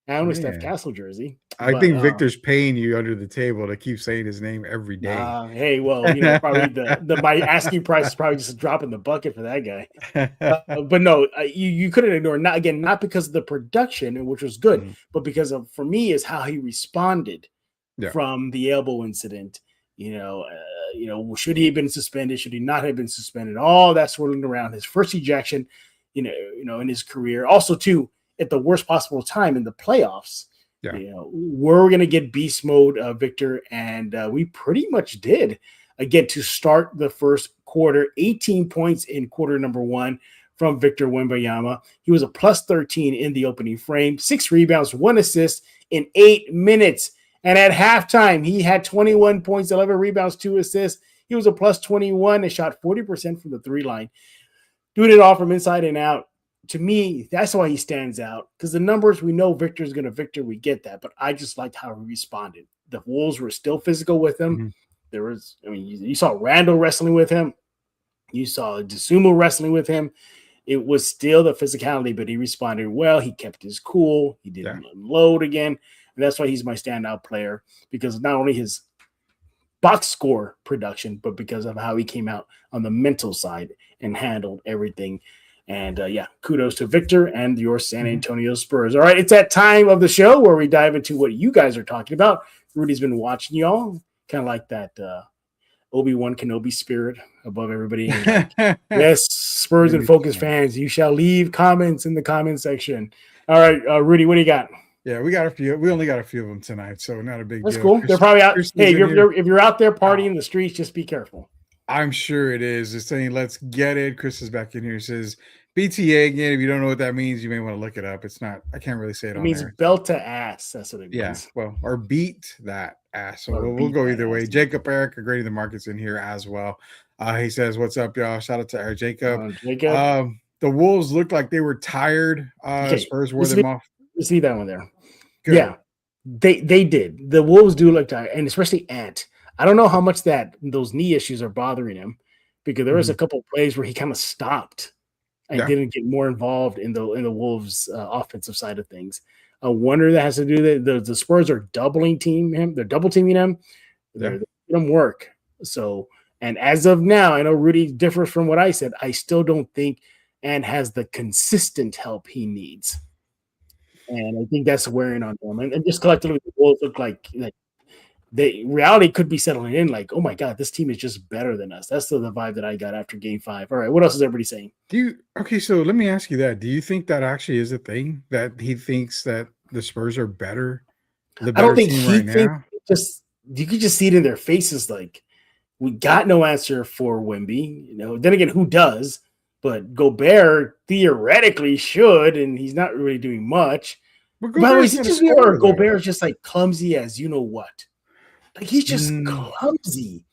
I think Victor's paying you under the table to keep saying his name every day. Hey, well, probably my asking price is probably just a drop in the bucket for that guy. But no, you couldn't ignore not because of the production, which was good, but because of, for me, is how he responded from the elbow incident. Should he have been suspended? Should he not have been suspended? All that swirling around his first ejection, in his career. Also, too, at the worst possible time in the playoffs. We're going to get beast mode, Victor, and we pretty much did. Again, to start the first quarter, 18 points in quarter number 1 from Victor Wembanyama. He was a plus 13 in the opening frame, 6 rebounds, 1 assist in 8 minutes. And at halftime, he had 21 points, 11 rebounds, 2 assists. He was a plus 21 and shot 40% from the 3 line. Doing it all from inside and out. To me, that's why he stands out, because the numbers, we know Victor's going to Victor. We get that, but I just liked how he responded. The Wolves were still physical with him. There was, you saw Randle wrestling with him. You saw DeSumo wrestling with him. It was still the physicality, but he responded well. He kept his cool. He didn't unload again. And that's why he's my standout player, because not only his box score production, but because of how he came out on the mental side and handled everything. And kudos to Victor and your San Antonio Spurs. All right, it's that time of the show where we dive into what you guys are talking about. Rudy's been watching y'all, kind of like that Obi-Wan Kenobi spirit above everybody. Yes, Spurs and Focus fans, you shall leave comments in the comment section. All right, Rudy, what do you got? Yeah, we got a few. We only got a few of them tonight, so not a big deal. That's cool. They're probably out. Hey, if you're out there partying in the streets, just be careful. I'm sure it is. It's saying, let's get it. Chris is back in here. Says BTA again. If you don't know what that means, you may want to look it up. It's not, I can't really say it on there. It means belt to ass. That's what it means. Yeah. Well, or beat that ass. So we'll go either way. Jacob Eric, agreeing the market's in here as well. He says, what's up, y'all? Shout out to Jacob. The Wolves looked like they were tired. Spurs wore them off. You see that one there. Good. Yeah. They did. The Wolves do look tired, and especially Ant. I don't know how much that those knee issues are bothering him, because there was a couple of plays where he kind of stopped and Yeah. didn't get more involved in the Wolves offensive side of things. I wonder that has to do that the Spurs are doubling team him. They're double teaming him. They're making him work. So, and as of now, I know Rudy differs from what I said. I still don't think Ant has the consistent help he needs. And I think that's wearing on them. And just collectively, the Wolves look like the reality could be settling in. Like, oh my God, this team is just better than us. That's the vibe that I got after Game 5. All right, what else is everybody saying? Okay, so let me ask you that. Do you think that actually is a thing, that he thinks that the Spurs are better? I don't think he thinks. Just you could just see it in their faces. Like, we got no answer for Wemby. You know, then again, who does? But Gobert theoretically should, and he's not really doing much. By the way, is he just or Gobert's just like clumsy as you know what? Like, he's just clumsy.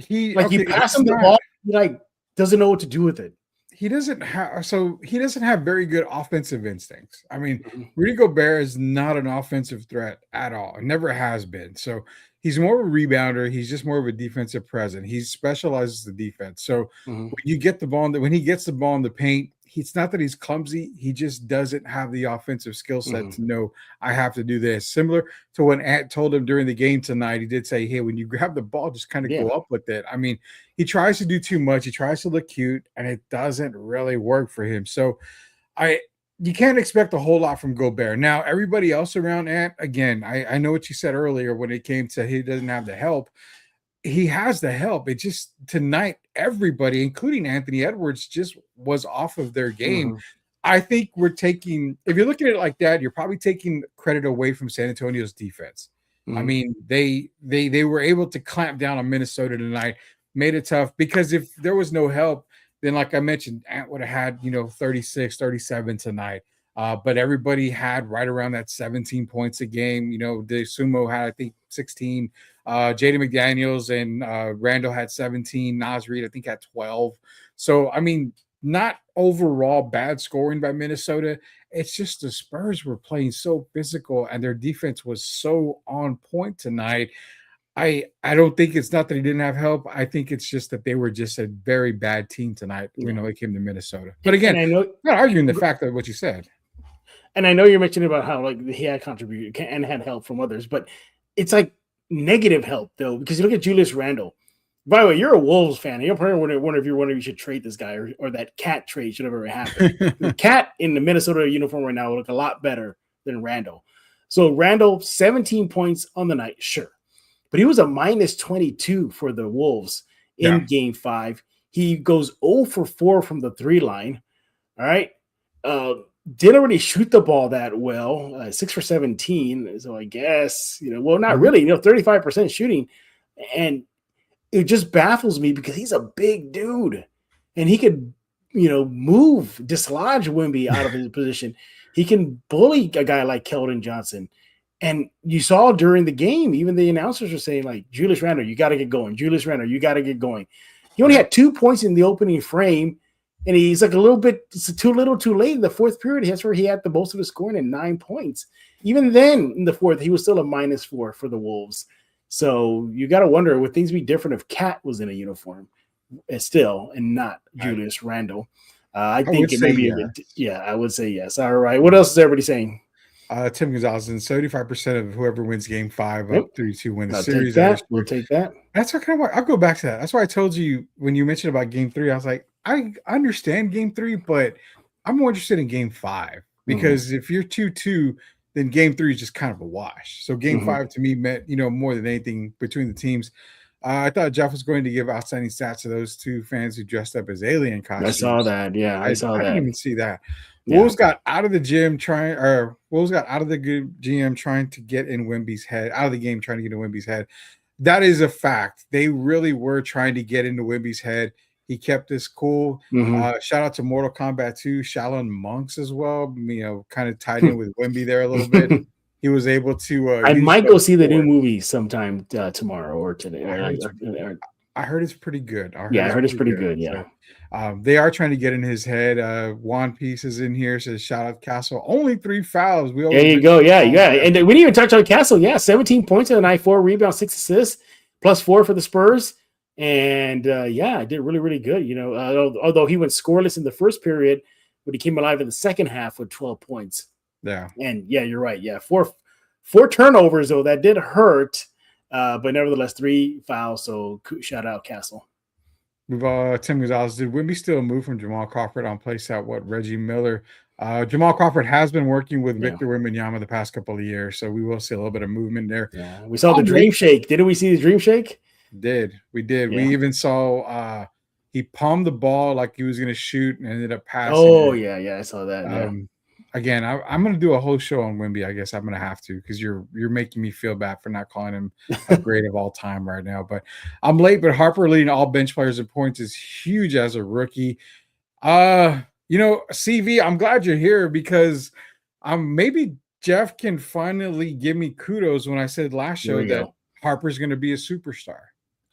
You pass him the ball, he like doesn't know what to do with it. He doesn't have very good offensive instincts. I mean, Rudy Gobert is not an offensive threat at all. It never has been. So he's more of a rebounder. He's just more of a defensive presence. He specializes the defense. So when you get the ball, when he gets the ball in the paint, it's not that he's clumsy. He just doesn't have the offensive skill set to know I have to do this. Similar to when Ant told him during the game tonight, he did say, hey, when you grab the ball, just kind of go up with it. I mean, he tries to do too much. He tries to look cute, and it doesn't really work for him. So you can't expect a whole lot from Gobert. Now, everybody else around Ant, again, I know what you said earlier when it came to he doesn't have the help. He has the help. It just tonight, everybody, including Anthony Edwards, just was off of their game. I think we're taking, if you're looking at it like that, you're probably taking credit away from San Antonio's defense. I mean, they were able to clamp down on Minnesota tonight, made it tough, because if there was no help, then like I mentioned, Ant would have had, 36, 37 tonight. But everybody had right around that 17 points a game. The Sumo had, I think, 16. Jaden McDaniels and Randall had 17. Naz Reid, I think, had 12. So, I mean, not overall bad scoring by Minnesota. It's just the Spurs were playing so physical, and their defense was so on point tonight. I don't think it's not that he didn't have help. I think it's just that they were just a very bad team tonight when it came to Minnesota. But again, I'm not arguing the fact that what you said. And I know you're mentioning about how like he had contributed and had help from others, but it's like negative help though, because you look at Julius Randle. By the way, you're a Wolves fan. You're probably wondering if you should trade this guy or that Cat trade should have ever happened. The Cat in the Minnesota uniform right now will look a lot better than Randle. So Randle, 17 points on the night, sure. But he was a minus 22 for the Wolves in Game 5. He goes 0 for 4 from the 3 line. All right. Didn't really shoot the ball that well, 6 for 17. So I guess, not really, 35% shooting. And it just baffles me because he's a big dude and he could, dislodge Wemby out of his position. He can bully a guy like Keldon Johnson. And you saw during the game, even the announcers were saying, like, Julius Randle, you got to get going. Julius Randle, you got to get going. He only had 2 points in the opening frame, and he's like a little bit too little too late in the fourth period. That's where he had the most of his scoring at 9 points. Even then, in the fourth, he was still a -4 for the Wolves. So you got to wonder, would things be different if Cat was in a uniform still and not Julius Randle? I think it may be. I would say yes. All right. What else is everybody saying? Tim Gonzalez, and 75% of whoever wins Game 5 up 3-2 win the series. We'll take that. That's what I'll go back to that. That's why I told you when you mentioned about Game 3, I was like, I understand Game 3, but I'm more interested in Game 5 because if you're 2-2, then Game 3 is just kind of a wash. So Game 5 to me meant, more than anything between the teams. I thought Jeff was going to give outstanding stats to those two fans who dressed up as alien costumes. I saw that. Yeah, I saw that. I didn't even see that. Wolves got out of the gym trying to get in Wemby's head, out of the game trying to get in Wemby's head. That is a fact. They really were trying to get into Wemby's head. He kept this cool. Shout out to Mortal Kombat 2, Shaolin Monks as well. Kind of tied in with Wemby there a little bit. He was able to. I might go see the new movie sometime tomorrow or today. I heard it's pretty good. I heard it's pretty good. Yeah. So, they are trying to get in his head. Juan Piece is in here, says shout out Castle. Only 3 fouls. There you go. Yeah. And we didn't even touch on Castle. Yeah, 17 points in the night, 4 rebounds, 6 assists, +4 for the Spurs. And did really, really good. Although he went scoreless in the first period, but he came alive in the second half with 12 points. Yeah. And you're right. Yeah, four turnovers though that did hurt, but nevertheless 3 fouls. So shout out Castle. Tim Gonzalez, did Wimby still move from Jamal Crawford on place at Reggie Miller? Jamal Crawford has been working with Victor Wembanyama the past couple of years, so we will see a little bit of movement there. Yeah, we saw the dream shake. Didn't we see the dream shake? We did. Yeah. We even saw he palmed the ball like he was going to shoot and ended up passing. Oh, yeah, I saw that. Again, I'm going to do a whole show on Wemby. I guess I'm going to have to because you're making me feel bad for not calling him a great of all time right now. But I'm late, but Harper leading all bench players in points is huge as a rookie. CV, I'm glad you're here because maybe Jeff can finally give me kudos when I said last show that Harper's going to be a superstar.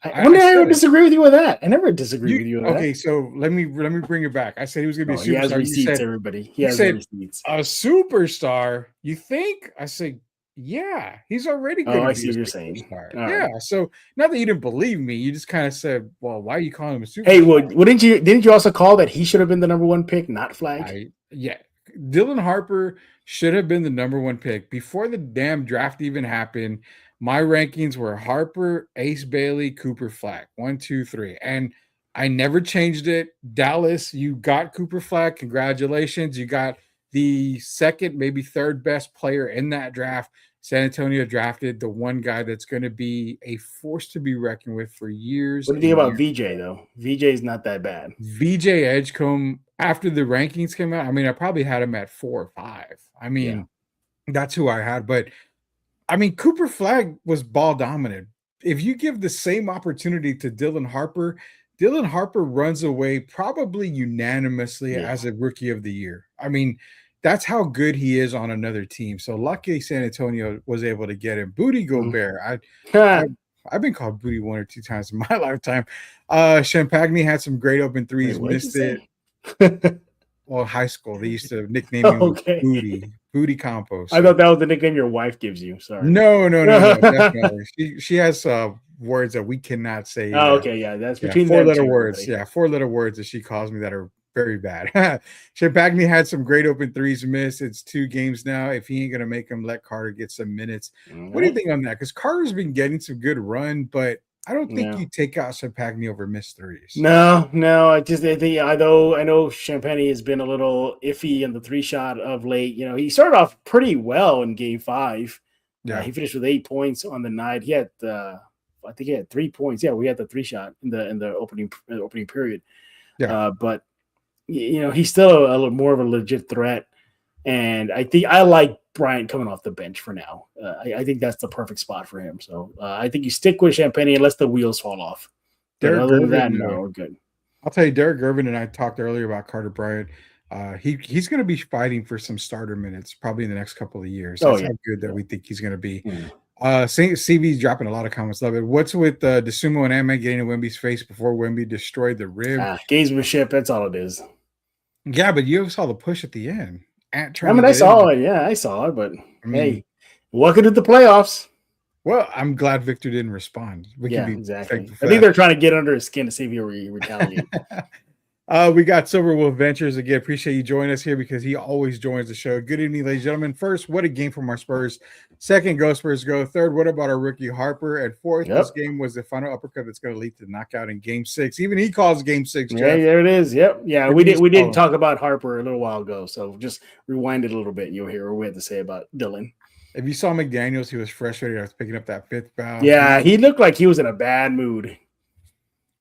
When did I disagree with you with that? I never disagree with you with that. Okay, so let me bring it back. I said he was going to be a superstar. He has receipts, everybody. He has receipts. A superstar, you think? I said, yeah, he's already going to be a superstar. Yeah, right. So not that you didn't believe me, you just kind of said, well, why are you calling him a superstar? Hey, well, didn't you also call that he should have been the number 1 pick, not Flag? Dylan Harper should have been the number 1 pick. Before the damn draft even happened, my rankings were Harper, Ace Bailey, Cooper Flag, 1, 2, 3. And I never changed it. Dallas, you got Cooper Flag. Congratulations. You got the second, maybe third best player in that draft. San Antonio drafted the one guy that's going to be a force to be reckoned with for years. What do you think about VJ, though? VJ is not that bad. VJ Edgecombe, after the rankings came out, I probably had him at 4 or 5. That's who I had. But Cooper Flag was ball dominant. If you give the same opportunity to Dylan Harper runs away probably unanimously as a rookie of the year. That's how good he is on another team. So luckily San Antonio was able to get him. Booty Gobert. I've been called Booty 1 or 2 times in my lifetime. Champagne had some great open threes, missed it. Well, high school, they used to nickname him Booty Campos. I thought that was the nickname your wife gives you. Sorry. No, definitely. She has words that we cannot say. Oh, okay, yeah, that's between 4-letter words. Yeah, 4-letter words that she calls me that are very bad. Champagne had some great open threes missed. It's 2 games now. If he ain't gonna make them, let Carter get some minutes. Mm-hmm. What do you think on that? Because Carter's been getting some good run, but I don't think you take out Champagne over missed threes. No. I know Champagne has been a little iffy in the 3-shot of late. He started off pretty well in Game 5. Yeah, he finished with 8 points on the night. He had, I think he had 3 points. Yeah, we had the 3-shot in the opening period. Yeah, but he's still a little more of a legit threat. And I think I like Bryant coming off the bench for now. I think that's the perfect spot for him. So I think you stick with Champagne unless the wheels fall off. Other than that, no, we're good. I'll tell you, Derek Gervin and I talked earlier about Carter Bryant. He's going to be fighting for some starter minutes probably in the next couple of years. That's how good that we think he's going to be. CV's dropping a lot of comments. Love it. What's with DeSumo and Ant-Man getting in Wemby's face before Wemby destroyed the rib? Gamesmanship, that's all it is. Yeah, but you saw the push at the end. I saw it. Yeah, I saw it. But hey, welcome to the playoffs. Well, I'm glad Victor didn't respond. Exactly. I think they're trying to get under his skin to see if he retaliates. We got Silver Wolf Ventures again. Appreciate you joining us here because he always joins the show. Good evening, ladies and gentlemen. First, what a game from our Spurs. Second, go Spurs go. Third, what about our rookie Harper? And fourth, this game was the final uppercut that's going to lead to the knockout in Game 6. Even he calls Game 6. Jeff. Yeah, there it is. Yep. Yeah, we did talk about Harper a little while ago, so just rewind it a little bit, and you'll hear what we had to say about Dylan. If you saw McDaniels, he was frustrated after picking up that 5th foul. Yeah, he looked like he was in a bad mood.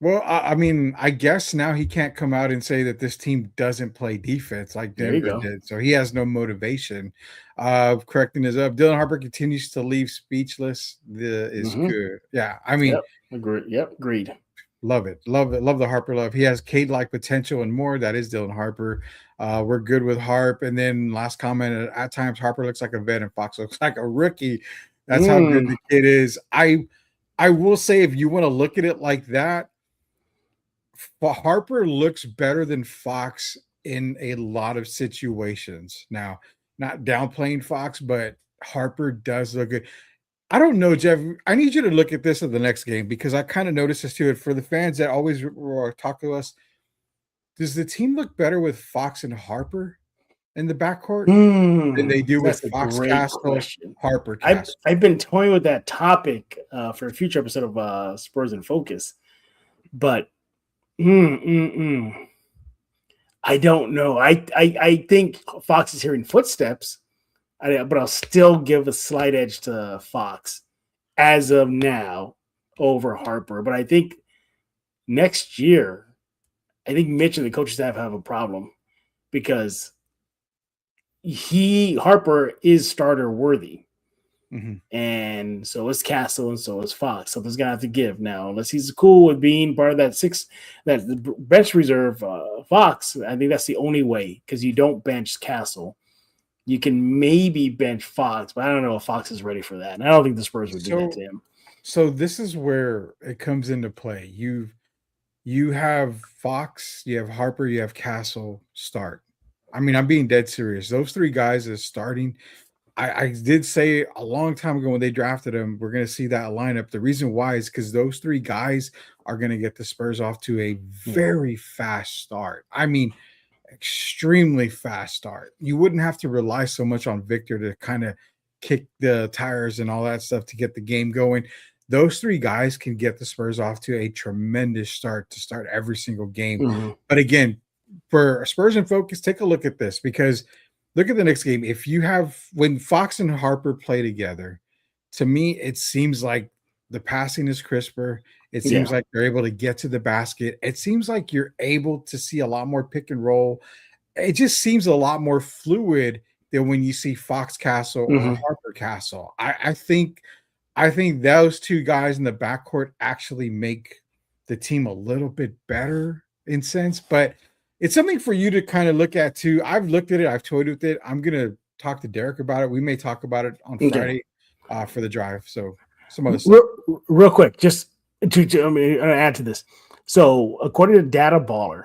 Well, I guess now he can't come out and say that this team doesn't play defense like Denver did. So he has no motivation of correcting his up. Dylan Harper continues to leave speechless. Good. Yeah, agreed. Love it. Love the Harper love. He has Cade-like potential and more. That is Dylan Harper. We're good with Harp. And then last comment, at times Harper looks like a vet and Fox looks like a rookie. That's how good the kid is. I will say, if you want to look at it like that, Harper looks better than Fox in a lot of situations. Now, not downplaying Fox, but Harper does look good. I don't know, Jeff. I need you to look at this at the next game because I kind of noticed this too. For the fans that always talk to us, does the team look better with Fox and Harper in the backcourt than they do with That's a Fox great Castle, question. Harper Castle? I've been toying with that topic for a future episode of Spurs and Focus, but I don't know. I think Fox is hearing footsteps, but I'll still give a slight edge to Fox as of now over Harper. But I think next year, I think Mitch and the coaching staff have a problem because Harper is starter worthy. And so is Castle, and so is Fox. Something's gonna have to give now, unless he's cool with being part of that bench reserve. Fox, I think that's the only way, because you don't bench Castle. You can maybe bench Fox, but I don't know if Fox is ready for that. And I don't think the Spurs would do that to him. So this is where it comes into play. You have Fox, you have Harper, you have Castle start. I mean, I'm being dead serious. Those three guys is starting. I did say a long time ago when they drafted him, we're going to see that lineup. The reason why is because those three guys are going to get the Spurs off to a very fast start. I mean, extremely fast start. You wouldn't have to rely so much on Victor to kind of kick the tires and all that stuff to get the game going. Those three guys can get the Spurs off to a tremendous start to start every single game. But again, for Spurs and Focus, take a look at this, because look at the next game. If you have, when Fox and Harper play together, to me, it seems like the passing is crisper. It seems like they're able to get to the basket. It seems like you're able to see a lot more pick and roll. It just seems a lot more fluid than when you see Fox Castle or Harper Castle. I think those two guys in the backcourt actually make the team a little bit better in sense, but it's something for you to kind of look at too. I've looked at it. I've toyed with it. I'm going to talk to Derek about it. We may talk about it on Friday for the drive. So some other stuff. Real quick, just to add to this. So according to Data Baller,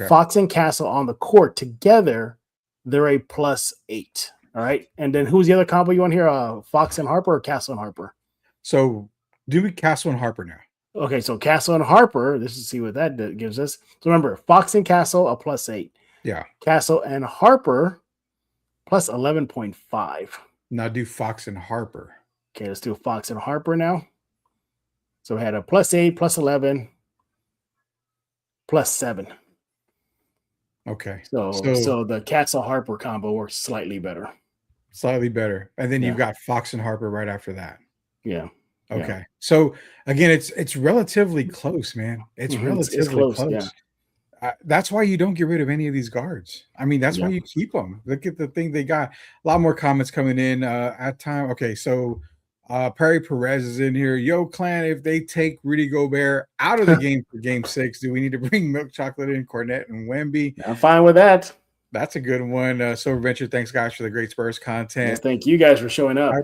Fox and Castle on the court together, they're a +8. All right. And then who's the other combo you want here? Fox and Harper or Castle and Harper? So do Castle and Harper now. Okay, so Castle and Harper, this is see what that gives us. So remember, Fox and Castle a +8. Yeah. Castle and Harper +11.5. Now do Fox and Harper. Okay, let's do Fox and Harper now. So we had a +8, +11, +7. Okay. So the Castle Harper combo works slightly better. Slightly better. And then you've got Fox and Harper right after that. Yeah. Okay. Yeah. So again, it's relatively close, man. It's relatively close. Yeah. That's why you don't get rid of any of these guards. I mean, that's why you keep them. Look at the thing they got. A lot more comments coming in at time. Okay, so Perry Perez is in here. Yo, clan, if they take Rudy Gobert out of the game for Game 6, do we need to bring Milk Chocolate in, Cornette and Wemby? I'm fine with that. That's a good one. Silver Venture, thanks guys for the great Spurs content. Yes, thank you guys for showing up.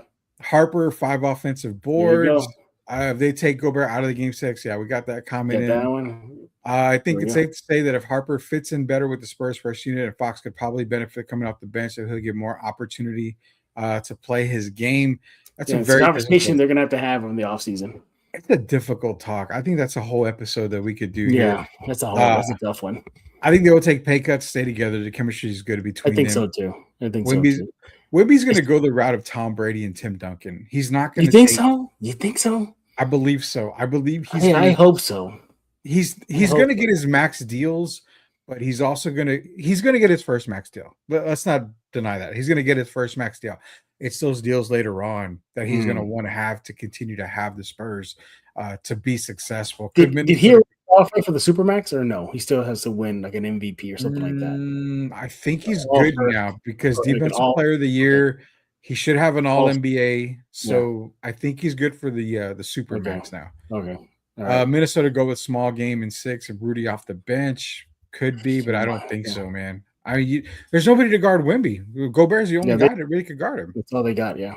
Harper, 5 offensive boards. If they take Gobert out of the Game 6, we got that comment in. That one. I think it's safe to say that if Harper fits in better with the Spurs first unit, and Fox could probably benefit coming off the bench, so he'll get more opportunity to play his game. That's a very conversation they're going to have in the offseason. It's a difficult talk. I think that's a whole episode that we could do. Yeah, that's a tough one. I think they will take pay cuts, stay together. The chemistry is good between them. I think so too. Wemby's going to go the route of Tom Brady and Tim Duncan. He's not going to. You think so? I believe so. I believe he's. I hope so. He's going to get his max deals, but he's also going to get his first max deal. But let's not deny that he's going to get his first max deal. It's those deals later on that he's going to want to have to continue to have the Spurs to be successful. Did he qualify for the Supermax or no? He still has to win like an MVP or something like that. I think he's good now because Defensive Player of the Year. He should have an All NBA. So I think he's good for the Supermax now. Okay. Right. Minnesota go with small game in 6 and Rudy off the bench. Could be, but I don't think so, man. There's nobody to guard Wemby. Gobert's the only guy that really could guard him. That's all they got, yeah.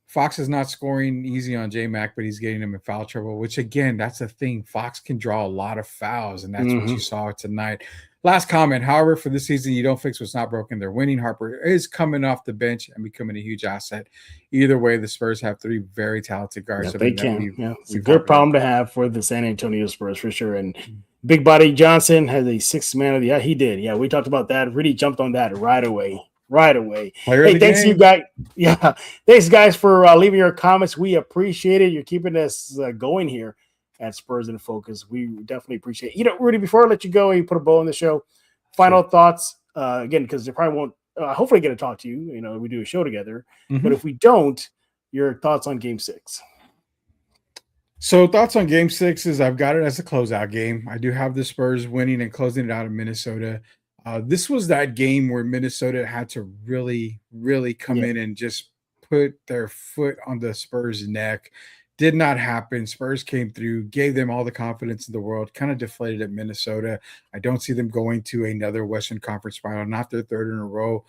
Fox is not scoring easy on J-Mac, but he's getting him in foul trouble, which, again, that's the thing. Fox can draw a lot of fouls, and that's what you saw tonight. Last comment, however, for this season, you don't fix what's not broken. They're winning. Harper is coming off the bench and becoming a huge asset. Either way, the Spurs have 3 very talented guards. Yeah, they can. It's a good problem to have for the San Antonio Spurs, for sure. And Big Body Johnson has a 6th man of the year. He did. Yeah, we talked about that. Really jumped on that right away. Hey, thanks you guys. Yeah, thanks guys for leaving your comments. We appreciate it. You're keeping us going here at Spurs in Focus. We definitely appreciate it. Rudy, before I let you go, you put a bow on the show. Final thoughts again, because they probably won't. Hopefully, get to talk to you. We do a show together. But if we don't, your thoughts on Game 6. So thoughts on Game 6 is I've got it as a closeout game. I do have the Spurs winning and closing it out in Minnesota. This was that game where Minnesota had to really, really come in and just put their foot on the Spurs' neck. Did not happen. Spurs came through, gave them all the confidence in the world, kind of deflated at Minnesota. I don't see them going to another Western Conference final, not their 3rd in a row.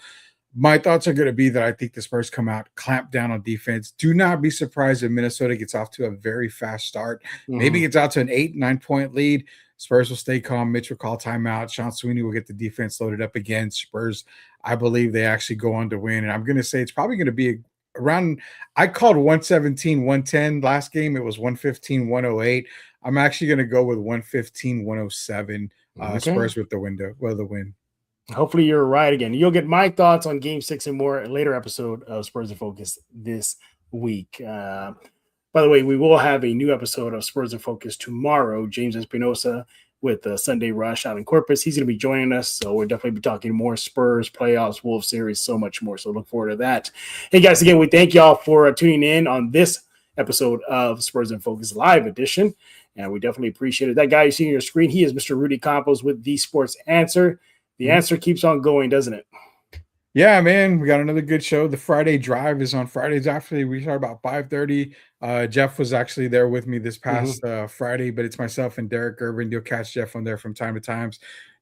My thoughts are going to be that I think the Spurs come out, clamp down on defense. Do not be surprised if Minnesota gets off to a very fast start. Maybe gets out to an 8-9 point lead. Spurs will stay calm. Mitch will call timeout. Sean Sweeney will get the defense loaded up again. Spurs, I believe they actually go on to win. And I'm going to say it's probably going to be around – I called 117-110 last game. It was 115-108. I'm actually going to go with 115-107 Spurs with the win. Hopefully you're right again. You'll get my thoughts on Game 6 and more in a later episode of Spurs in Focus this week. By the way, we will have a new episode of Spurs in Focus tomorrow. James Espinosa with the Sunday Rush out in Corpus. He's going to be joining us, so we'll definitely be talking more Spurs, playoffs, Wolves series, so much more. So look forward to that. Hey, guys, again, we thank y'all for tuning in on this episode of Spurs in Focus Live Edition, and we definitely appreciate it. That guy you see on your screen, he is Mr. Rudy Campos with The Sports Answer. The answer keeps on going, doesn't it? Yeah, man, we got another good show. The Friday Drive is on Fridays. Actually, we start about 5:30. Jeff was actually there with me this past Friday, but it's myself and Derek Irvin. You'll catch Jeff on there from time to time.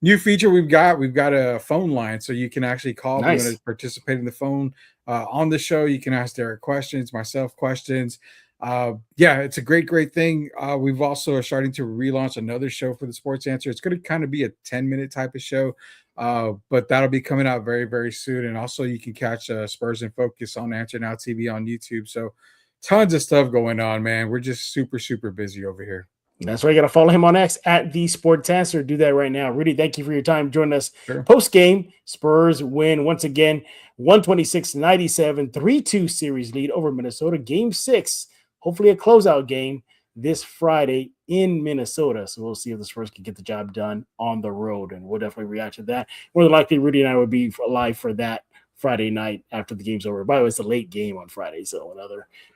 New feature we've got a phone line, so you can actually call. Nice. If you want to participate in the phone on the show. You can ask Derek questions, myself questions. It's a great thing. We've also are starting to relaunch another show for the Sports Answer. It's going to kind of be a 10-minute type of show. But that'll be coming out very, very soon. And also you can catch Spurs in Focus on Answer Now TV on YouTube. So tons of stuff going on, man. We're just super, super busy over here. That's why you got to follow him on X at The Sports Answer. Do that right now. Rudy, thank you for your time joining us. Post-game, Spurs win once again, 126-97, 3-2 series lead over Minnesota. Game 6, hopefully a closeout game this Friday in Minnesota. So we'll see if the Spurs can get the job done on the road, and we'll definitely react to that. More than likely, Rudy and I would be live for that Friday night after the game's over. By the way, it's a late game on Friday, so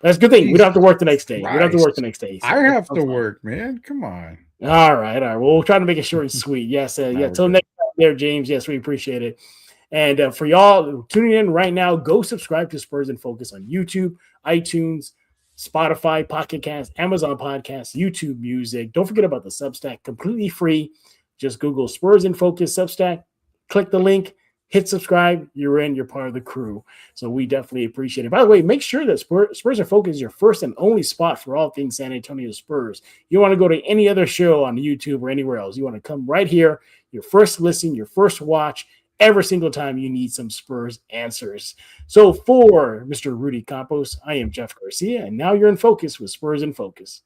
that's a good thing. We don't have to work the next day. So I have to work, man. Come on. All right. Well, we'll try to make it short and sweet. Yes. Till next time there, James. Yes, we appreciate it. And for y'all tuning in right now, go subscribe to Spurs in Focus on YouTube, iTunes, Spotify, Pocket Cast, Amazon Podcasts, YouTube Music. Don't forget about the Substack, completely free. Just Google Spurs in Focus Substack, click the link, hit subscribe. You're part of the crew. So we definitely appreciate it. By the way, make sure that Spurs in Focus is your first and only spot for all things San Antonio Spurs. You don't want to go to any other show on YouTube or anywhere else. You want to come right here, your first listen, your first watch, every single time you need some Spurs answers. So for Mr. Rudy Campos, I am Jeff Garcia, and now you're in focus with Spurs in Focus.